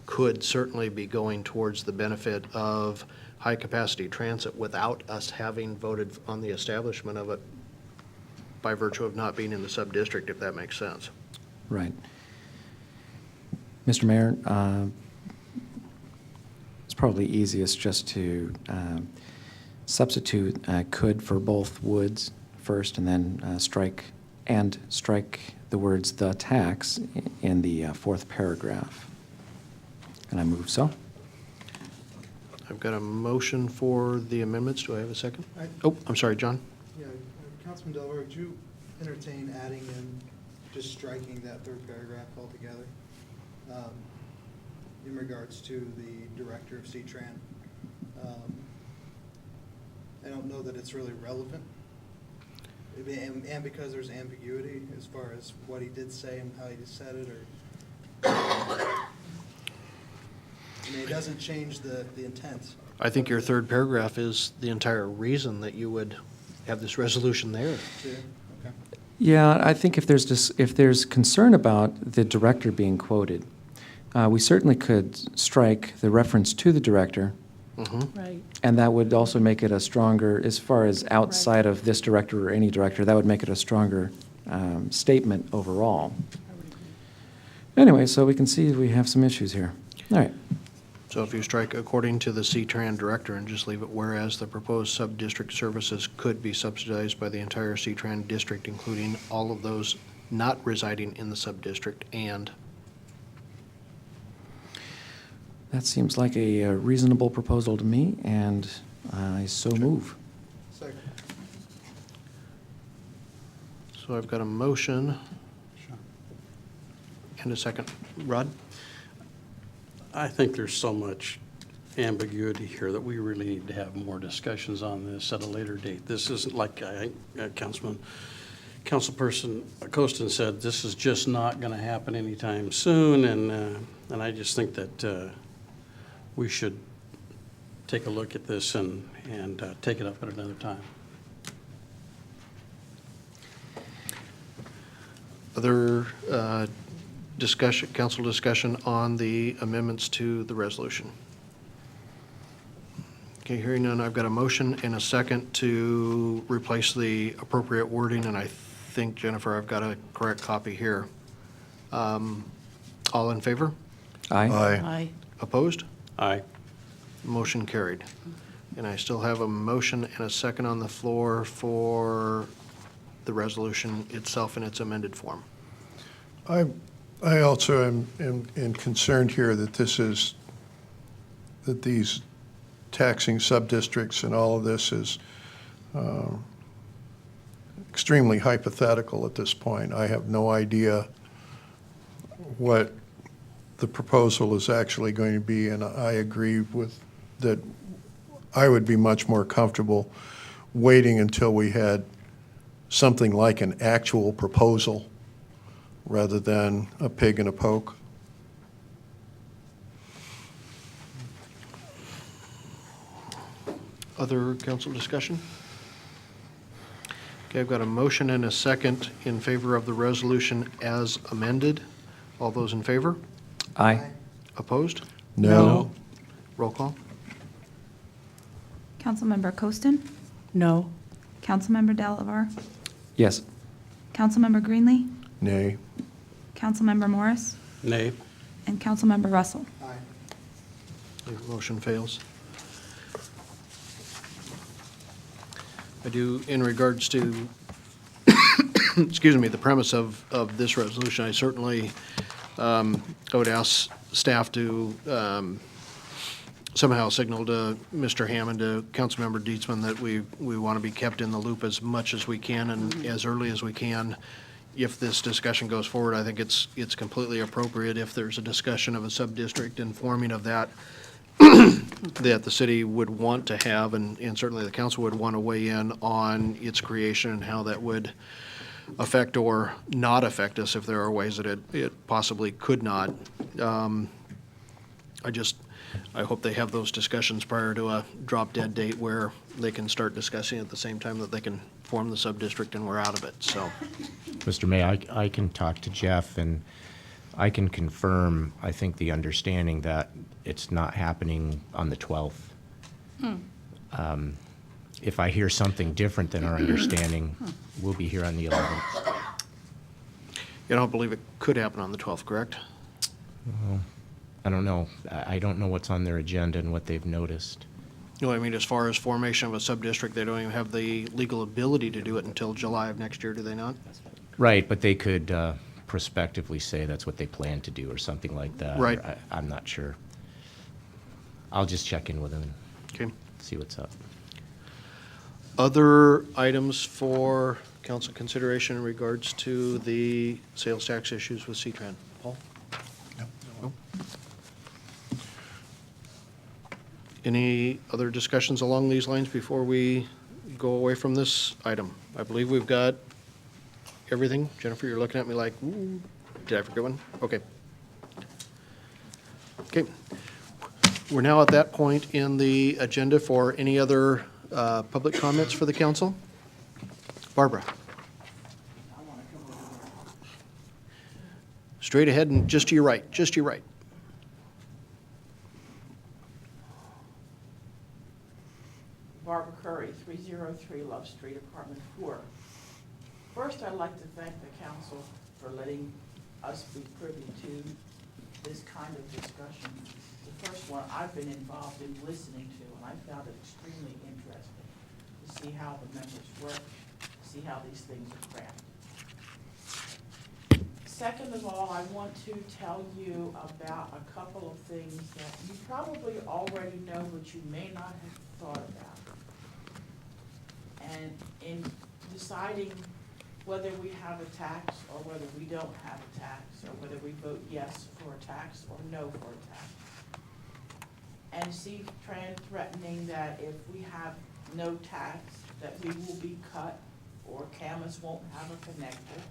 could certainly be going towards the benefit of high-capacity transit without us having voted on the establishment of it by virtue of not being in the sub-district, if that makes sense. Right. Mr. Mayor, it's probably easiest just to substitute could for both woulds first, and then strike the words "the tax" in the fourth paragraph. And I move so. I've got a motion for the amendments. Do I have a second? Oh, I'm sorry, John. Yeah, Councilman Delaware, would you entertain adding in, just striking that third paragraph altogether in regards to the director of C-Tran? I don't know that it's really relevant. And because there's ambiguity as far as what he did say and how he said it, or I mean, it doesn't change the intent. I think your third paragraph is the entire reason that you would have this resolution there. Yeah, okay. Yeah, I think if there's concern about the director being quoted, we certainly could strike the reference to the director. Mm-hmm. Right. And that would also make it a stronger, as far as outside of this director or any director, that would make it a stronger statement overall. Anyway, so we can see we have some issues here. All right. So if you strike according to the C-Tran director and just leave it, whereas the proposed sub-district services could be subsidized by the entire C-Tran district, including all of those not residing in the sub-district, and That seems like a reasonable proposal to me, and I so move. Second. so I've got a motion and a second. Rod? I think there's so much ambiguity here that we really need to have more discussions on this at a later date. This isn't like Councilperson Costin said, this is just not going to happen anytime soon, and I just think that we should take a look at this and take it up at another time. Other discussion, council discussion on the amendments to the resolution? Okay, hearing none, I've got a motion and a second to replace the appropriate wording, and I think, Jennifer, I've got a correct copy here. All in favor? Aye. Aye. Opposed? Aye. Motion carried. And I still have a motion and a second on the floor for the resolution itself in its amended form. I also am concerned here that that these taxing sub-districts and all of this is extremely hypothetical at this point. I have no idea what the proposal is actually going to be, and I agree with that. I would be much more comfortable waiting until we had something like an actual proposal rather than a pig in a poke. Other council discussion? Okay, I've got a motion and a second in favor of the resolution as amended. All those in favor? Aye. Opposed? No. Roll call. Councilmember Costin? No. Councilmember Delavar? Yes. Councilmember Greenlee? Nay. Councilmember Morris? Nay. And Councilmember Russell? Aye. The motion fails. I do, in regards to, excuse me, the premise of this resolution, I certainly, I would ask staff to somehow signal to Mr. Hammond, to Councilmember Dietzman, that we want to be kept in the loop as much as we can and as early as we can. If this discussion goes forward, I think it's completely appropriate if there's a discussion of a sub-district informing of that, that the city would want to have, and certainly the council would want to weigh in on its creation and how that would affect or not affect us if there are ways that it possibly could not. I hope they have those discussions prior to a drop-dead date where they can start discussing at the same time that they can form the sub-district and we're out of it, so. Mr. May, I can talk to Jeff, and I can confirm, I think, the understanding that it's not happening on the 12th. If I hear something different than our understanding, we'll be here on the 11th. You don't believe it could happen on the 12th, correct? Well, I don't know. I don't know what's on their agenda and what they've noticed. No, I mean, as far as formation of a sub-district, they don't even have the legal ability to do it until July of next year, do they not? Right, but they could prospectively say that's what they plan to do or something like that. Right. I'm not sure. I'll just check in with them and Okay. see what's up. Other items for council consideration in regards to the sales tax issues with C-Tran? Paul? No. Any other discussions along these lines before we go away from this item? I believe we've got everything. Jennifer, you're looking at me like, ooh, did I forget one? Okay. Okay. We're now at that point in the agenda for any other public comments for the council. Barbara. Straight ahead and just to your right, just to your right. Barbara Curry, 303 Love Street, Apartment 4. First, I'd like to thank the council for letting us be privy to this kind of discussion. The first one I've been involved in listening to, and I found it extremely interesting to see how the members work, see how these things are crafted. Second of all, I want to tell you about a couple of things that you probably already know, but you may not have thought about. And in deciding whether we have a tax or whether we don't have a tax, or whether we vote yes for a tax or no for a tax. And C-Tran threatening that if we have no tax, that we will be cut, or Camas won't have a connector.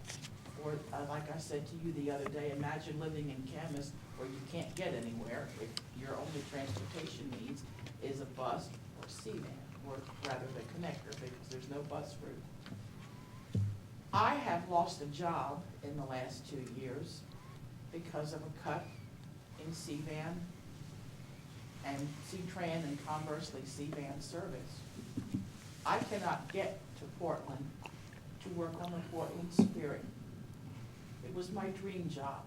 Or, like I said to you the other day, imagine living in Camas where you can't get anywhere if your only transportation means is a bus or C-Van, or rather the connector, because there's no bus route. I have lost a job in the last 2 years because of a cut in C-Van and C-Tran, and conversely C-Van service. I cannot get to Portland to work on the Portland Spirit. It was my dream job,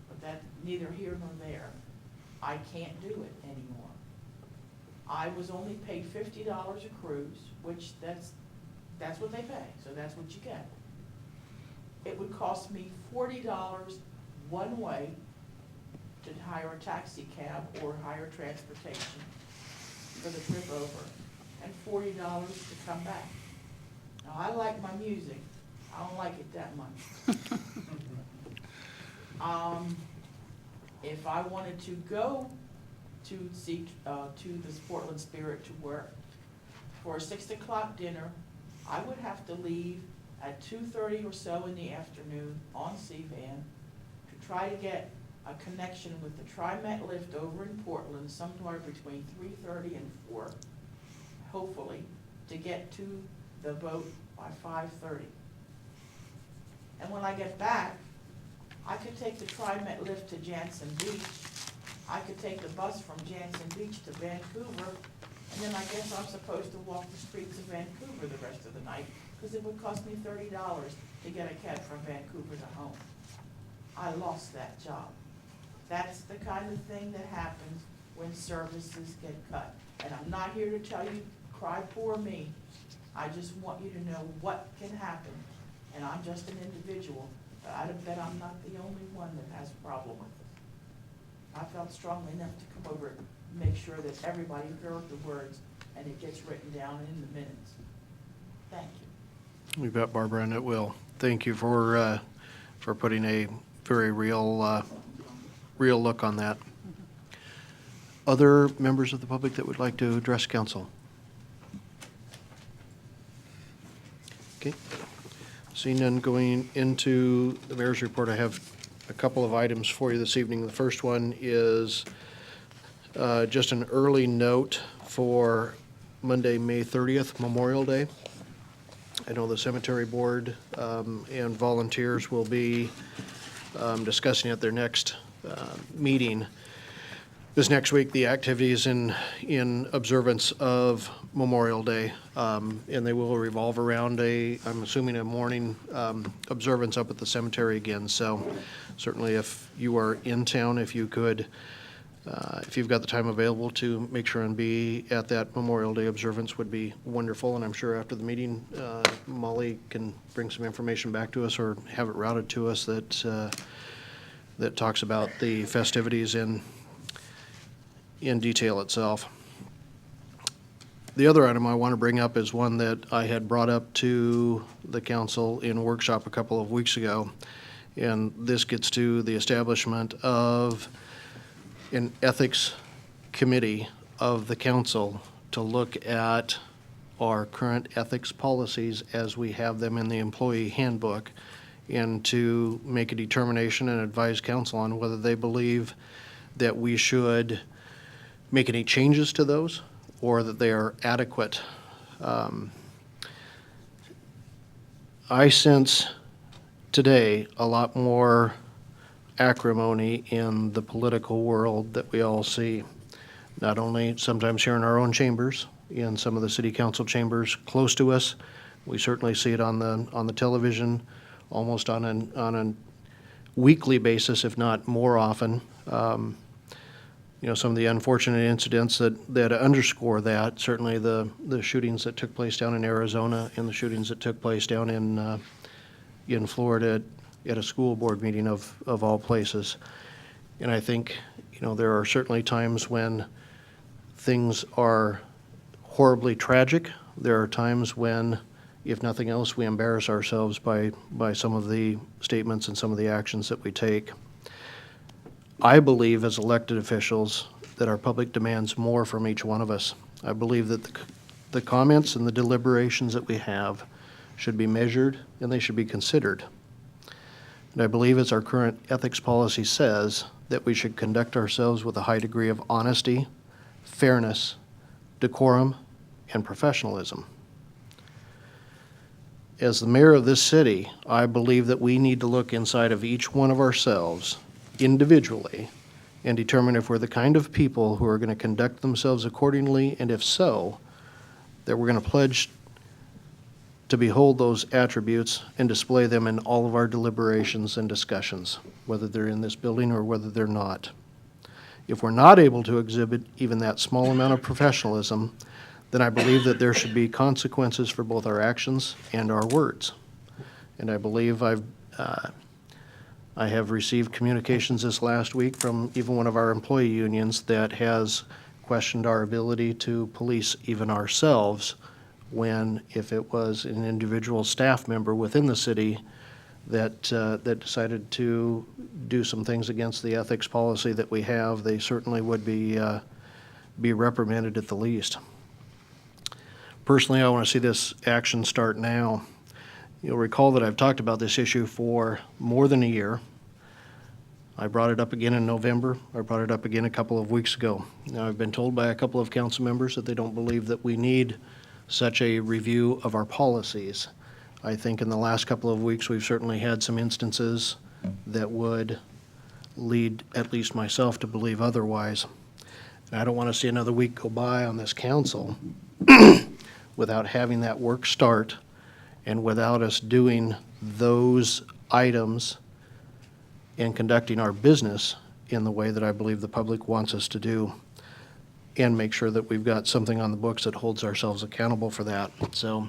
but that's neither here nor there. I can't do it anymore. I was only paid $50 a cruise, which that's what they pay, so that's what you get. It would cost me $40 one way to hire a taxi cab or hire transportation for the trip over, and $40 to come back. Now, I like my music. I don't like it that much. If I wanted to go to this Portland Spirit to work for a 6 o'clock dinner, I would have to leave at 2:30 or so in the afternoon on C-Van to try to get a connection with the TriMet lift over in Portland somewhere between 3:30 and 4, hopefully, to get to the boat by 5:30. And when I get back, I could take the TriMet lift to Jansen Beach. I could take the bus from Jansen Beach to Vancouver, and then I guess I'm supposed to walk the streets of Vancouver the rest of the night, because it would cost me $30 to get a cab from Vancouver to home. I lost that job. That's the kind of thing that happens when services get cut. And I'm not here to tell you, cry poor me. I just want you to know what can happen. And I'm just an individual, but I bet I'm not the only one that has a problem with it. I felt strongly enough to come over make sure that everybody heard the words and it gets written down in the minutes. Thank you. You bet, Barbara, and it will. Thank you for putting a very real look on that. Other members of the public that would like to address council? Okay. Seeing none, going into the mayor's report, I have a couple of items for you this evening. The first one is just an early note for Monday, May 30th, Memorial Day. I know the cemetery board and volunteers will be discussing at their next meeting this next week the activities in observance of Memorial Day, and they will revolve around I'm assuming a morning observance up at the cemetery again. So certainly if you are in town, if you could, if you've got the time available to make sure and be at that Memorial Day observance would be wonderful. And I'm sure after the meeting, Molly can bring some information back to us or have it routed to us that talks about the festivities in detail itself. The other item I want to bring up is one that I had brought up to the council in workshop a couple of weeks ago. And this gets to the establishment of an ethics committee of the council to look at our current ethics policies as we have them in the employee handbook, and to make a determination and advise council on whether they believe that we should make any changes to those or that they are adequate. I sense today a lot more acrimony in the political world that we all see, not only sometimes here in our own chambers, in some of the city council chambers close to us. We certainly see it on the television almost on a weekly basis, if not more often. Some of the unfortunate incidents that underscore that, certainly the shootings that took place down in Arizona and the shootings that took place down in Florida at a school board meeting of all places. And I think, there are certainly times when things are horribly tragic. There are times when, if nothing else, we embarrass ourselves by some of the statements and some of the actions that we take. I believe as elected officials that our public demands more from each one of us. I believe that the comments and the deliberations that we have should be measured and they should be considered. And I believe, as our current ethics policy says, that we should conduct ourselves with a high degree of honesty, fairness, decorum, and professionalism. As the mayor of this city, I believe that we need to look inside of each one of ourselves individually and determine if we're the kind of people who are going to conduct themselves accordingly, and if so, that we're going to pledge to behold those attributes and display them in all of our deliberations and discussions, whether they're in this building or whether they're not. If we're not able to exhibit even that small amount of professionalism, then I believe that there should be consequences for both our actions and our words. And I believe I have received communications this last week from even one of our employee unions that has questioned our ability to police even ourselves when, if it was an individual staff member within the city that decided to do some things against the ethics policy that we have, they certainly would be reprimanded at the least. Personally, I want to see this action start now. You'll recall that I've talked about this issue for more than a year. I brought it up again in November. I brought it up again a couple of weeks ago. Now, I've been told by a couple of council members that they don't believe that we need such a review of our policies. I think in the last couple of weeks, we've certainly had some instances that would lead at least myself to believe otherwise. And I don't want to see another week go by on this council without having that work start and without us doing those items and conducting our business in the way that I believe the public wants us to do, and make sure that we've got something on the books that holds ourselves accountable for that. So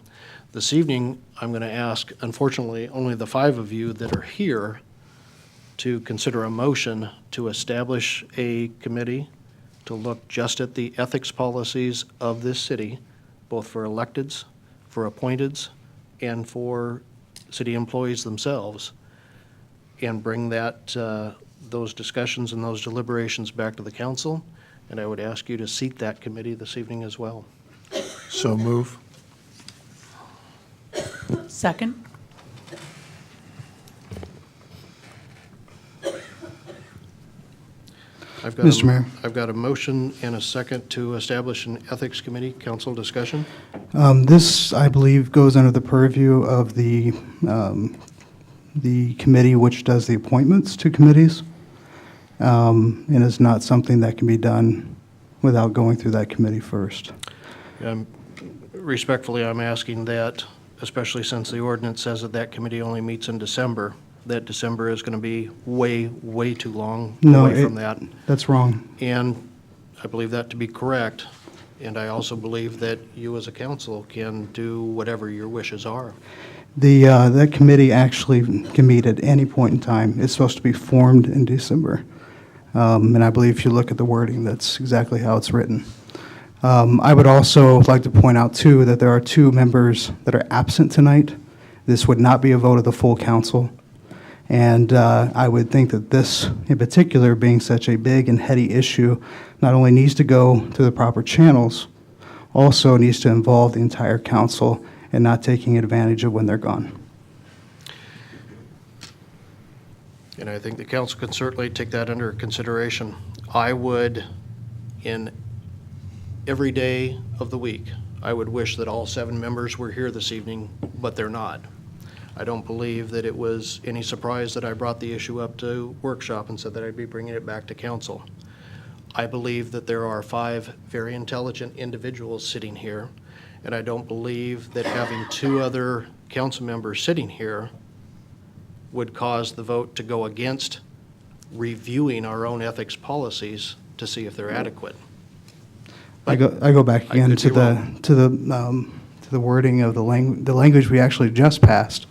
this evening, I'm going to ask, unfortunately, only the 5 of you that are here to consider a motion to establish a committee to to look just at the ethics policies of this city, both for electeds, for appointeds, and for city employees themselves, and bring that, those discussions and those deliberations back to the council. And I would ask you to seat that committee this evening as well. So move. Second? Mr. Mayor. I've got a motion and a second to establish an ethics committee. Council discussion? This, I believe, goes under the purview of the committee which does the appointments to committees, and is not something that can be done without going through that committee first. Respectfully, I'm asking that, especially since the ordinance says that that committee only meets in December, that December is going to be way, way too long away from that. That's wrong. And I believe that to be correct. And I also believe that you as a council can do whatever your wishes are. That committee actually can meet at any point in time. It's supposed to be formed in December. And I believe if you look at the wording, that's exactly how it's written. I would also like to point out, too, that there are 2 members that are absent tonight. This would not be a vote of the full council. And I would think that this, in particular, being such a big and heady issue, not only needs to go through the proper channels, also needs to involve the entire council and not taking advantage of when they're gone. And I think the council can certainly take that under consideration. I would, in every day of the week, I would wish that all 7 members were here this evening, but they're not. I don't believe that it was any surprise that I brought the issue up to WorkShop and said that I'd be bringing it back to council. I believe that there are 5 very intelligent individuals sitting here, and I don't believe that having 2 other council members sitting here would cause the vote to go against reviewing our own ethics policies to see if they're adequate. I go back I again could to be wrong. the wording of the language we actually just passed,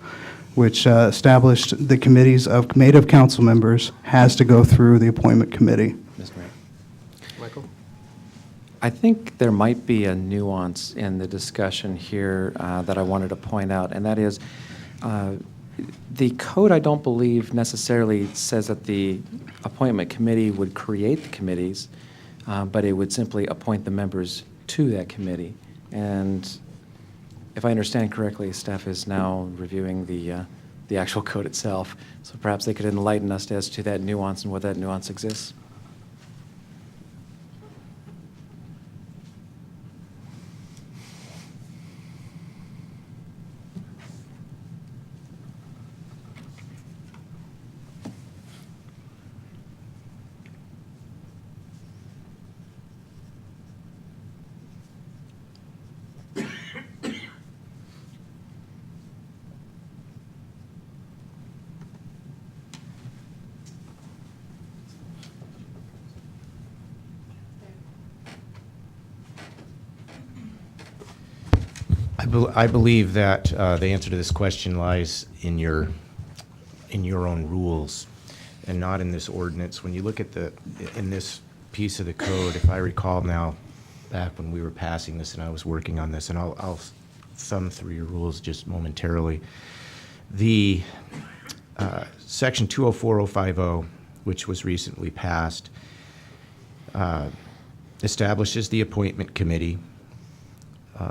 which established the committees made of council members has to go through the appointment committee. Mr. Mayor. Michael? I think there might be a nuance in the discussion here that I wanted to point out, and that is the code, I don't believe necessarily says that the appointment committee would create the committees, but it would simply appoint the members to that committee. And if I understand correctly, staff is now reviewing the actual code itself, so perhaps they could enlighten us as to that nuance and what that nuance exists. I believe that the answer to this question lies in your own rules and not in this ordinance. When you look at in this piece of the code, if I recall now, back when we were passing this and I was working on this, and I'll thumb through your rules just momentarily. The section 204050, which was recently passed, establishes the appointment committee.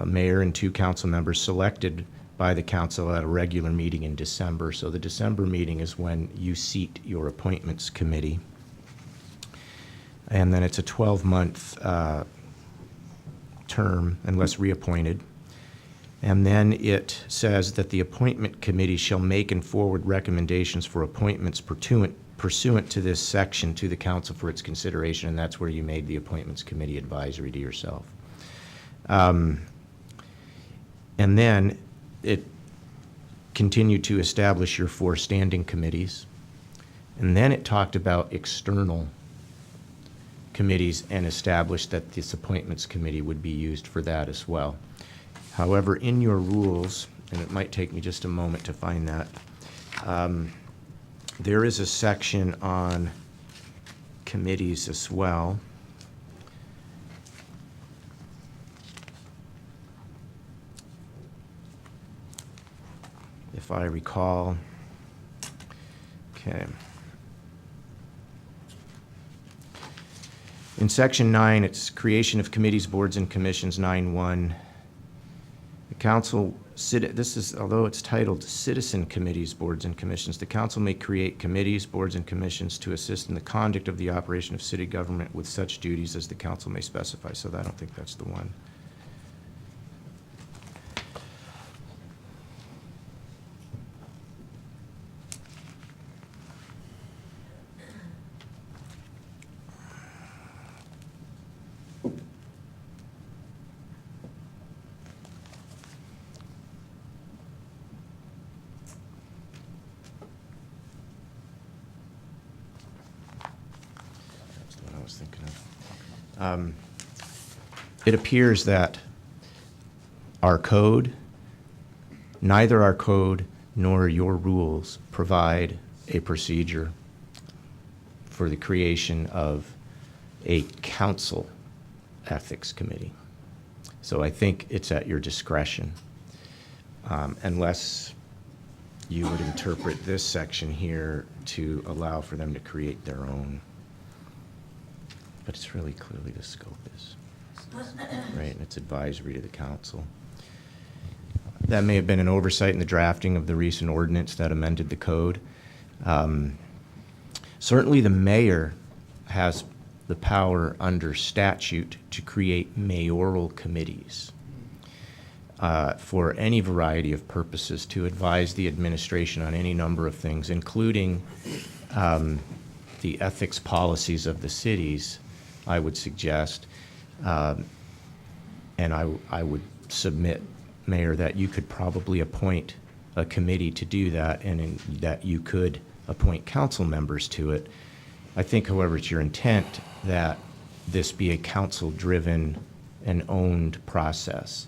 Mayor and 2 council members selected by the council at a regular meeting in December. So the December meeting is when you seat your appointments committee. And then it's a 12-month term unless reappointed. And then it says that the appointment committee shall make and forward recommendations for appointments pursuant to this section to the council for its consideration, and that's where you made the appointments committee advisory to yourself. And then it continued to establish your 4 standing committees. And then it talked about external committees and established that this appointments committee would be used for that as well. However, in your rules, and it might take me just a moment to find that, there is a section on committees as well. if I recall. Okay. In section 9, it's creation of committees, boards, and commissions, 9.1. The council, this is, although it's titled Citizen Committees, Boards, and Commissions, the council may create committees, boards, and commissions to assist in the conduct of the operation of city government with such duties as the council may specify. So I don't think that's the one. It appears that our code, neither our code nor your rules provide a procedure for the creation of a council ethics committee. So I think it's at your discretion, unless you would interpret this section here to allow for them to create their own. But it's really clearly the scope is, right, and it's advisory to the council. That may have been an oversight in the drafting of the recent ordinance that amended the code. Certainly the mayor has the power under statute to create mayoral committees for any variety of purposes to advise the administration on any number of things, including the ethics policies of the cities, I would suggest. And I would submit, Mayor, that you could probably appoint a committee to do that, and that you could appoint council members to it. I think, however, it's your intent that this be a council-driven and owned process.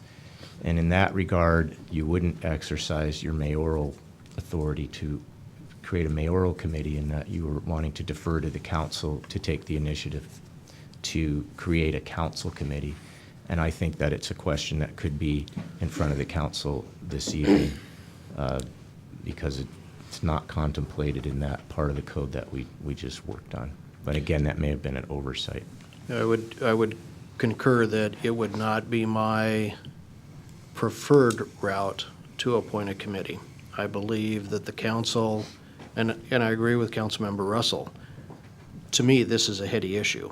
And in that regard, you wouldn't exercise your mayoral authority to create a mayoral committee, and that you were wanting to defer to the council to take the initiative to create a council committee. And I think that it's a question that could be in front of the council this evening, because it's not contemplated in that part of the code that we just worked on. But again, that may have been an oversight. I would concur that it would not be my preferred route to appoint a committee. I believe that the council, and I agree with Councilmember Russell, to me, this is a heady issue.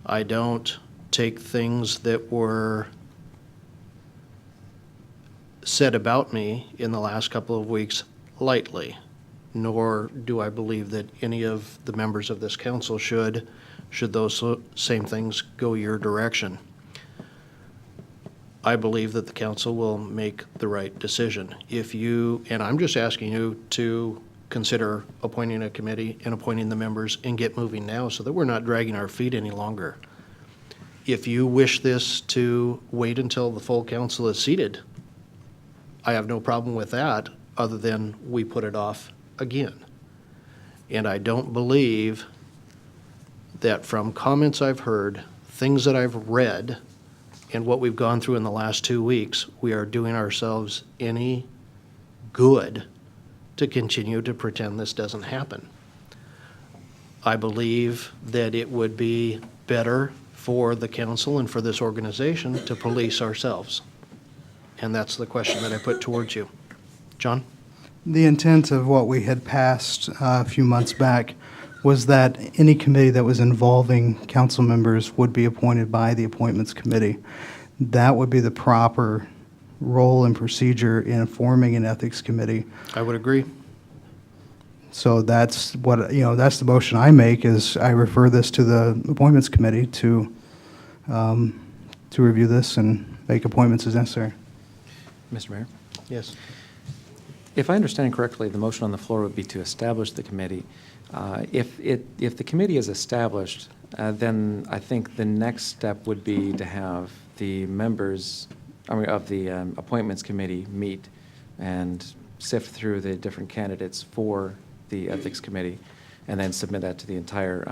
I don't take things that were said about me in the last couple of weeks lightly, nor do I believe that any of the members of this council should those same things go your direction. I believe that the council will make the right decision. If you, and I'm just asking you to consider appointing a committee and appointing the members and get moving now so that we're not dragging our feet any longer. If you wish this to wait until the full council is seated, I have no problem with that, other than we put it off again. And I don't believe that from comments I've heard, things that I've read, and what we've gone through in the last 2 weeks, we are doing ourselves any good to continue to pretend this doesn't happen. I believe that it would be better for the council and for this organization to police ourselves. And that's the question that I put towards you. John? The intent of what we had passed a few months back was that any committee that was involving council members would be appointed by the appointments committee. That would be the proper role and procedure in forming an ethics committee. I would agree. So that's what, that's the motion I make, is I refer this to the appointments committee to review this and make appointments as necessary. Mr. Mayor? Yes. If I understand correctly, the motion on the floor would be to establish the committee. If the committee is established, then I think the next step would be to have the members of the appointments committee meet and sift through the different candidates for the ethics committee, and then submit that to the entire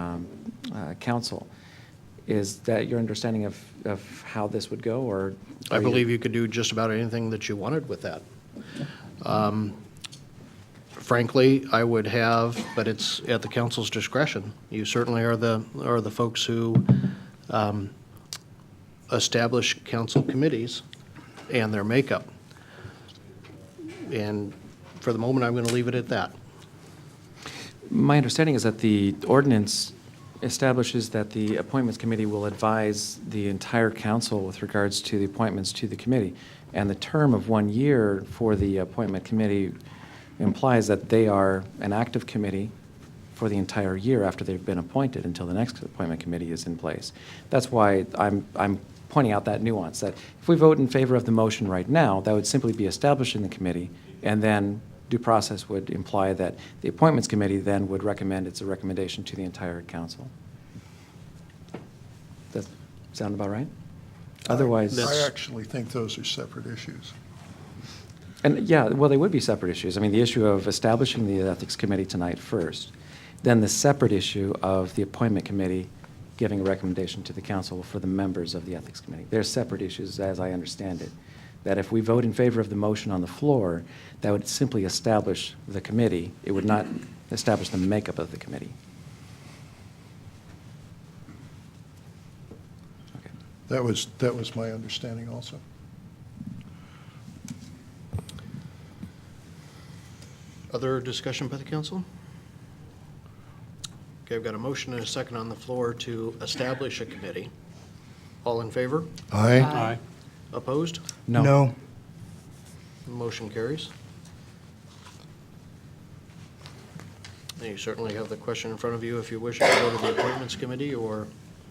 council. Is that your understanding of how this would go, or? I believe you could do just about anything that you wanted with that. frankly, I would have, but it's at the council's discretion. You certainly are the folks who establish council committees and their makeup. And for the moment, I'm going to leave it at that. My understanding is that the ordinance establishes that the appointments committee will advise the entire council with regards to the appointments to the committee. And the term of 1 year for the appointment committee implies that they are an active committee for the entire year after they've been appointed until the next appointment committee is in place. That's why I'm pointing out that nuance, that if we vote in favor of the motion right now, that would simply be establishing the committee, and then due process would imply that the appointments committee then would recommend it's a recommendation to the entire council. Does that sound about right? Otherwise, I actually think those are separate issues. and yeah, well, they would be separate issues. I mean, the issue of establishing the ethics committee tonight first, then the separate issue of the appointment committee giving a recommendation to the council for the members of the ethics committee. They're separate issues, as I understand it. That if we vote in favor of the motion on the floor, that would simply establish the committee. It would not establish the makeup of the committee. Okay. That was my understanding also. Other discussion by the council? Okay, I've got a motion and a second on the floor to establish a committee. All in favor? Aye. Aye. Opposed? No. Motion carries. And you certainly have the question in front of you if you wish to go to the appointments committee or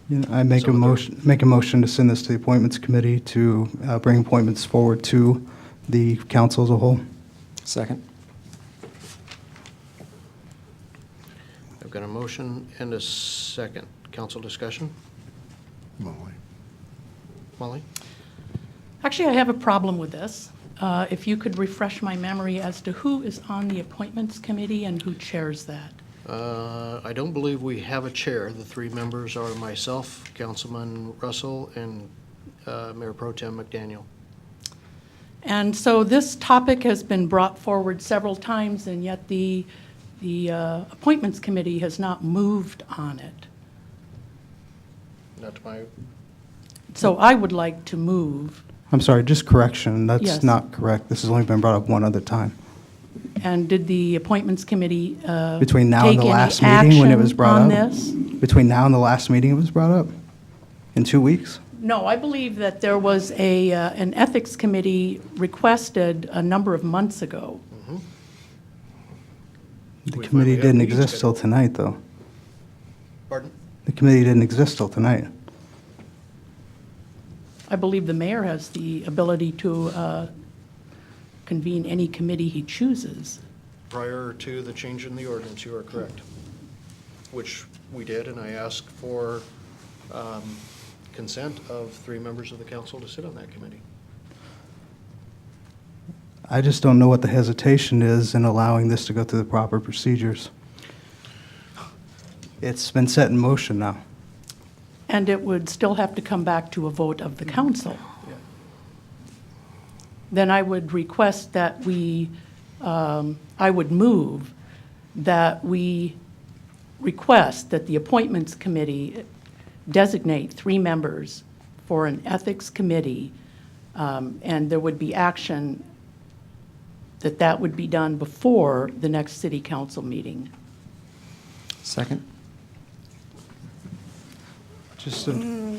Yeah, I make a motion to send this to the appointments committee to bring appointments forward to the council as a whole. Second. I've got a motion and a second. Council discussion? Molly. Molly? Actually, I have a problem with this. If you could refresh my memory as to who is on the appointments committee and who chairs that. I don't believe we have a chair. The three members are myself, Councilman Russell, and Mayor Pro Tem McDaniel. And so this topic has been brought forward several times, and yet the appointments committee has not moved on it. Not to my, So I would like to move. I'm sorry, just correction, that's Yes. not correct. This has only been brought up one other time. And did the appointments committee Between now and take the any last meeting when it was action brought on up? this? Between now and the last meeting it was brought up? In 2 weeks? No, I believe that there was an ethics committee requested a number of months ago. The We committee finally have didn't meetings exist till scheduled. tonight, though. pardon? The committee didn't exist till tonight. I believe the mayor has the ability to convene any committee he chooses. Prior to the change in the ordinance, you are correct, which we did, and I asked for consent of 3 members of the council to sit on that committee. I just don't know what the hesitation is in allowing this to go through the proper procedures. It's been set in motion now. And it would still have to come back to a vote of the council. Then I would request that I would move that we request that the appointments committee designate 3 members for an ethics committee, and there would be action that would be done before the next city council meeting. Second. Just Well,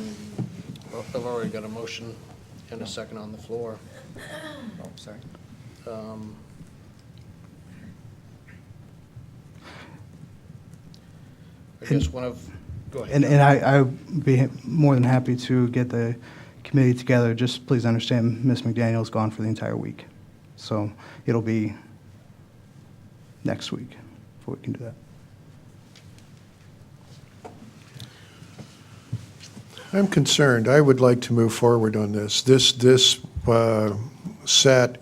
I've already got a motion and a second on the floor. Oh, sorry. I guess one of, go ahead. And I would be more than happy to get the committee together. Just please understand, Ms. McDaniel's gone for the entire week. So it'll be next week before we can do that. I'm concerned. I would like to move forward on this. This sat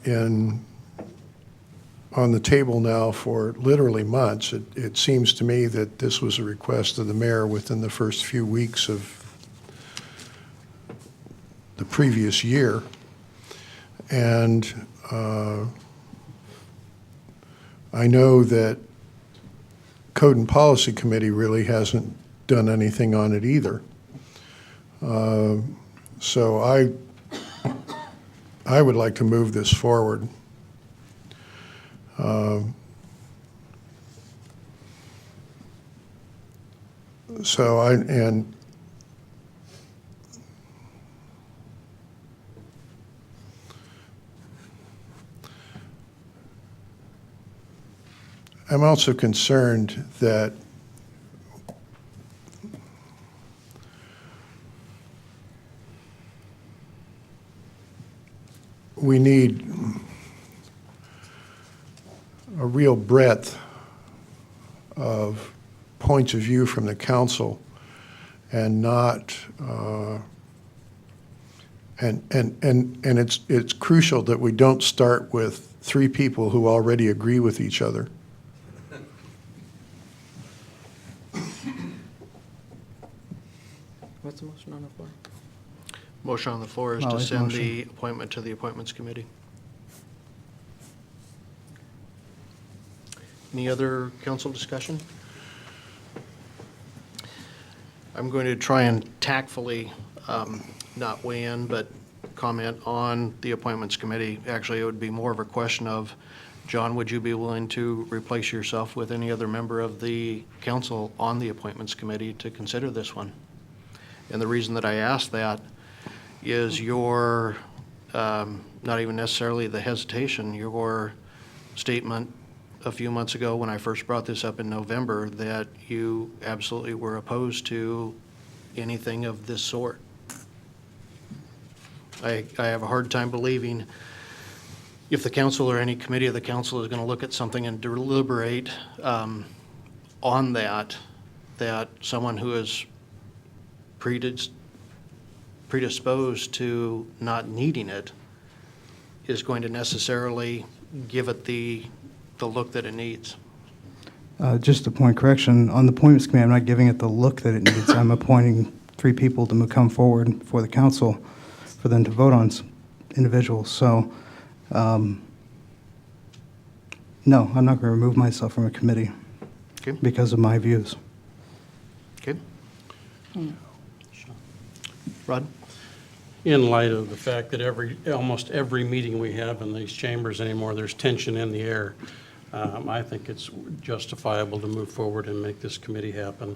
on the table now for literally months. It seems to me that this was a request of the mayor within the first few weeks of the previous year. And I know that Code and Policy Committee really hasn't done anything on it either. So I would like to move this forward. And I'm also concerned that we need a real breadth of points of view from the council, and not and it's crucial that we don't start with 3 people who already agree with each other. What's the motion on the floor? Motion on the floor is to Molly's send motion. the appointment to the Appointments Committee. Any other council discussion? I'm going to try and tactfully not weigh in, but comment on the Appointments Committee. Actually, it would be more of a question of, John, would you be willing to replace yourself with any other member of the council on the Appointments Committee to consider this one? And the reason that I ask that is your, not even necessarily the hesitation, your statement a few months ago when I first brought this up in November that you absolutely were opposed to anything of this sort. I have a hard time believing if the council or any committee of the council is going to look at something and deliberate on that someone who is predisposed to not needing it is going to necessarily give it the look that it needs. Just a point of correction, on the Appointments Committee, I'm not giving it the look that it needs. I'm appointing 3 people to come forward for the council for them to vote on individuals. So, no, I'm not going to remove myself from a committee Okay. because of my views. Okay. Rod? In light of the fact that almost every meeting we have in these chambers anymore, there's tension in the air, I think it's justifiable to move forward and make this committee happen.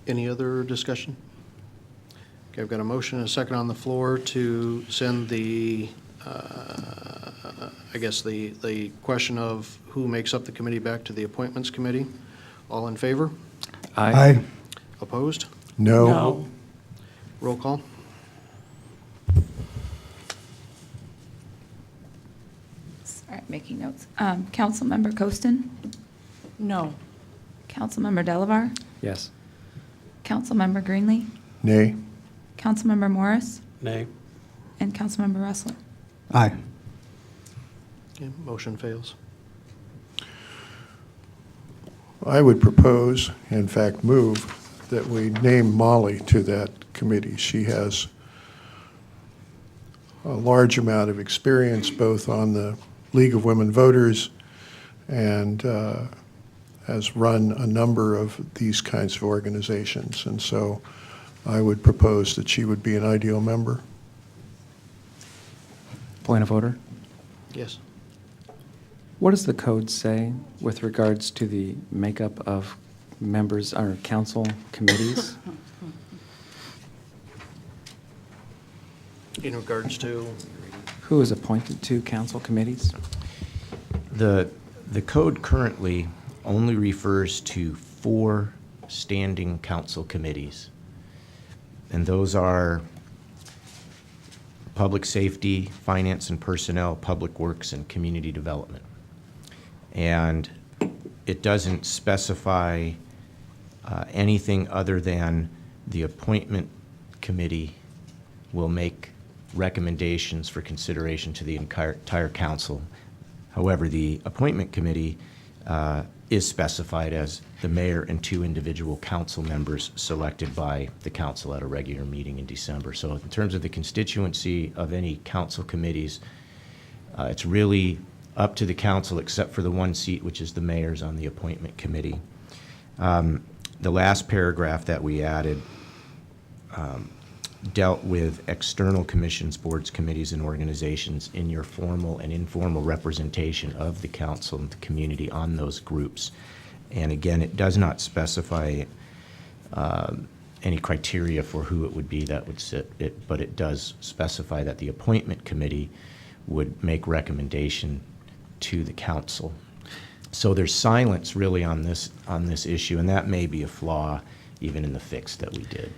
Any other discussion? Okay, I've got a motion and a second on the floor to send the, I guess, the question of who makes up the committee back to the Appointments Committee. All in favor? Aye. Opposed? No. Roll call. All right, making notes. Councilmember Coaston, No. Councilmember Delavar, Yes. Councilmember Greenlee, Nay. Councilmember Morris, Nay? and Councilmember Ressler. Aye. Okay, motion fails. I would propose, in fact move, that we name Molly to that committee. She has a large amount of experience both on the League of Women Voters and has run a number of these kinds of organizations. And so I would propose that she would be an ideal member. Point of order. Yes. What does the code say with regards to the makeup of members or council committees? In regards to? Who is appointed to council committees? The code currently only refers to 4 standing council committees. And those are Public Safety, Finance and Personnel, Public Works, and Community Development. And it doesn't specify anything other than the appointment committee will make recommendations for consideration to the entire council. However, the appointment committee is specified as the mayor and 2 individual council members selected by the council at a regular meeting in December. So in terms of the constituency of any council committees, It's really up to the council, except for the one seat, which is the mayor's on the appointment committee. The last paragraph that we added dealt with external commissions, boards, committees, and organizations in your formal and informal representation of the council and the community on those groups. And again, it does not specify any criteria for who it would be that would sit it, but it does specify that the appointment committee would make recommendation to the council. So there's silence really on this issue, and that may be a flaw even in the fix that we did.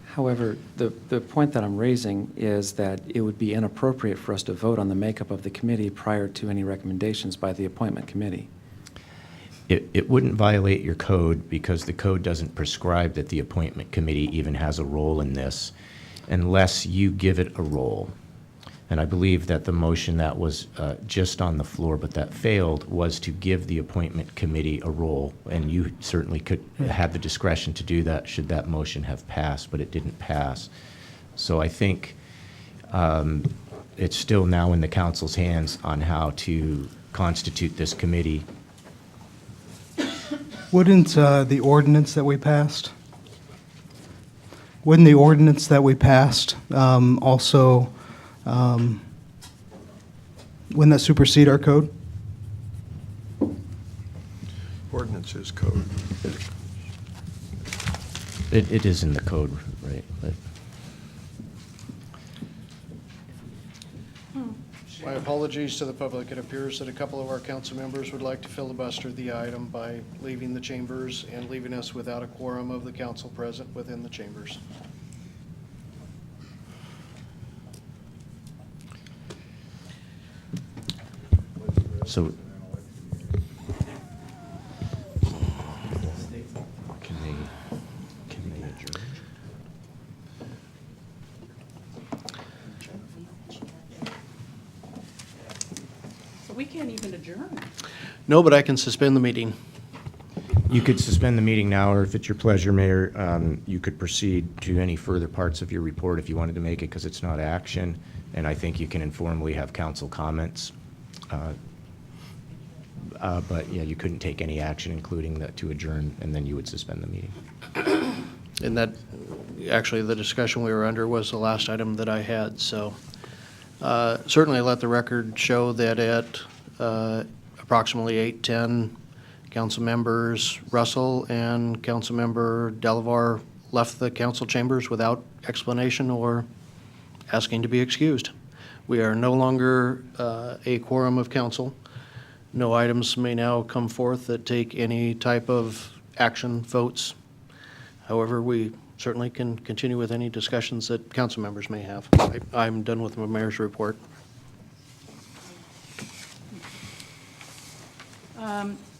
However, the point that I'm raising is that it would be inappropriate for us to vote on the makeup of the committee prior to any recommendations by the appointment committee. It wouldn't violate your code because the code doesn't prescribe that the appointment committee even has a role in this unless you give it a role. And I believe that the motion that was just on the floor but that failed was to give the appointment committee a role, and you certainly could have the discretion to do that should that motion have passed, but it didn't pass. So I think it's still now in the council's hands on how to constitute this committee. Wouldn't the ordinance that we passed, wouldn't the ordinance that we passed also, wouldn't that supersede our code? Ordinance is code. It is in the code, right? But My apologies to the public. It appears that a couple of our council members would like to filibuster the item by leaving the chambers and leaving us without a quorum of the council present within the chambers. so can they adjourn? So we can't even adjourn. No, but I can suspend the meeting. You could suspend the meeting now, or if it's your pleasure, Mayor, you could proceed to any further parts of your report if you wanted to make it, because it's not action, and I think you can informally have council comments. But yeah, you couldn't take any action, including that to adjourn, and then you would suspend the meeting. And that, actually, the discussion we were under was the last item that I had, so certainly let the record show that at approximately 8:10, council members Russell and council member Delavar left the council chambers without explanation or asking to be excused. We are no longer a quorum of council. No items may now come forth that take any type of action, votes. However, we certainly can continue with any discussions that council members may have. I'm done with my mayor's report.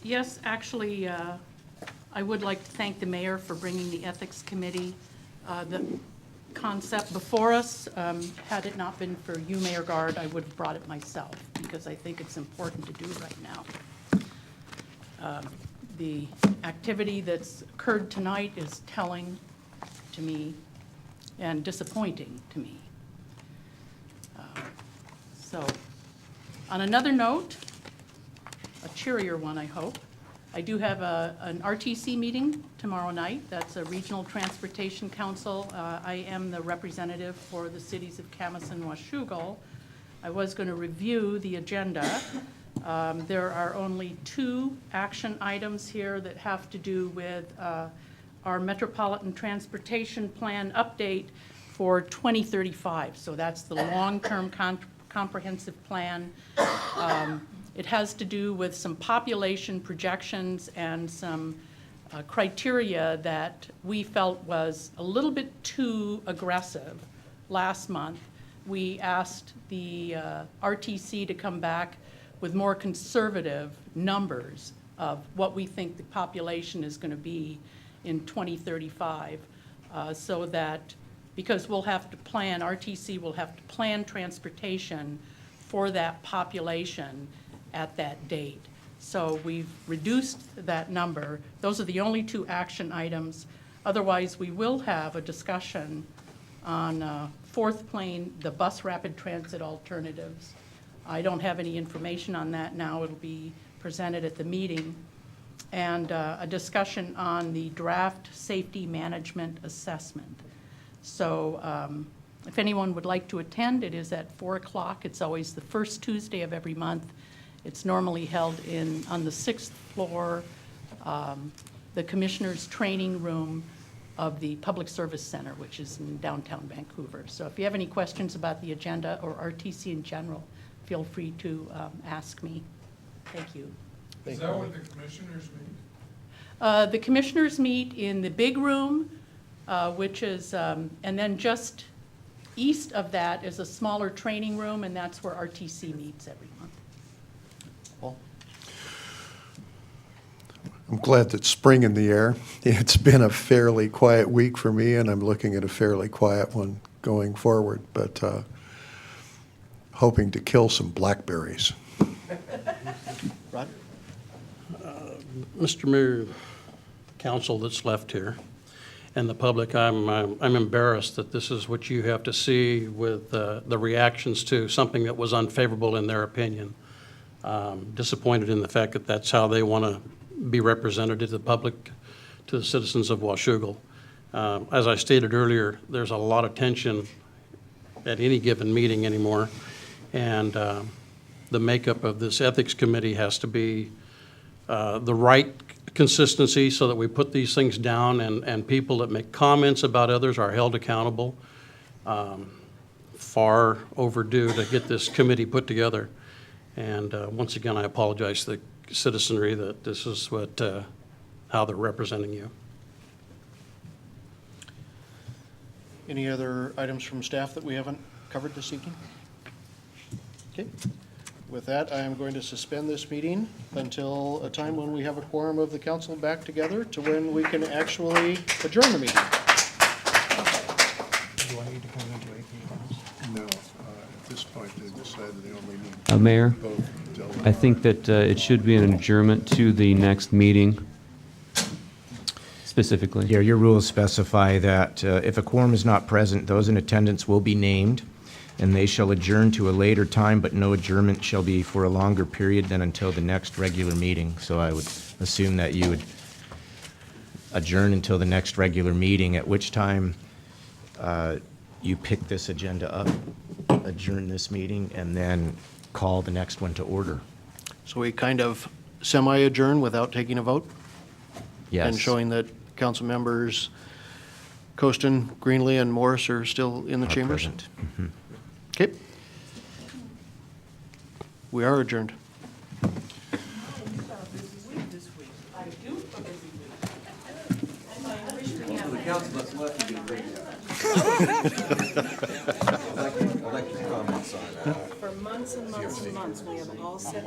Yes, actually, I would like to thank the mayor for bringing the Ethics Committee, the concept before us. Had it not been for you, Mayor Guard, I would have brought it myself, because I think it's important to do right now. The activity that's occurred tonight is telling to me and disappointing to me. So, on another note, a cheerier one, I hope. I do have an RTC meeting tomorrow night. That's a Regional Transportation Council. I am the representative for the cities of Camas and Washougal. I was going to review the agenda. There are only 2 action items here that have to do with our Metropolitan Transportation Plan update for 2035. So that's the long-term comprehensive plan. It has to do with some population projections and some criteria that we felt was a little bit too aggressive last month. We asked the RTC to come back with more conservative numbers of what we think the population is going to be in 2035, so that, because we'll have to plan, RTC will have to plan transportation for that population at that date. So we've reduced that number. Those are the only 2 action items. Otherwise, we will have a discussion on Fourth Plane, the bus rapid transit alternatives, I don't have any information on that now. It'll be presented at the meeting. And a discussion on the draft safety management assessment. So if anyone would like to attend, it is at 4 o'clock. It's always the first Tuesday of every month. It's normally held on the 6th floor, the Commissioner's Training Room of the Public Service Center, which is in downtown Vancouver. So if you have any questions about the agenda or RTC in general, feel free to ask me. Thank you. Is that where the commissioners meet? The commissioners meet in the big room, which is, and then just east of that is a smaller training room, and that's where RTC meets every month. Paul? I'm glad that spring in the air. It's been a fairly quiet week for me, and I'm looking at a fairly quiet one going forward, but hoping to kill some blackberries. Rod? Mr. Mayor, council that's left here, and the public, I'm embarrassed that this is what you have to see with the reactions to something that was unfavorable in their opinion. Disappointed in the fact that that's how they want to be represented to the public, to the citizens of Washougal. As I stated earlier, there's a lot of tension at any given meeting anymore, and the makeup of this ethics committee has to be the right consistency so that we put these things down and people that make comments about others are held accountable. Far overdue to get this committee put together. And once again, I apologize to the citizenry that this is what how they're representing you. Any other items from staff that we haven't covered this evening? Okay. With that, I am going to suspend this meeting until a time when we have a quorum of the council back together to when we can actually adjourn the meeting. Do I need to come into AP? No, at this point, they decided they only need Mayor, both. I think that it should be an adjournment to the next meeting specifically. Yeah, your rules specify that if a quorum is not present, those in attendance will be named, and they shall adjourn to a later time, but no adjournment shall be for a longer period than until the next regular meeting. So I would assume that you would adjourn until the next regular meeting, at which time you pick this agenda up, adjourn this meeting, and then call the next one to order. So we kind of semi-adjourn without taking a vote? Yes. And showing that council members Costin, Greenlee, and Morris are still in the Are chambers? present. Mhm. Okay. We are adjourned. For months and months and months, we have all said.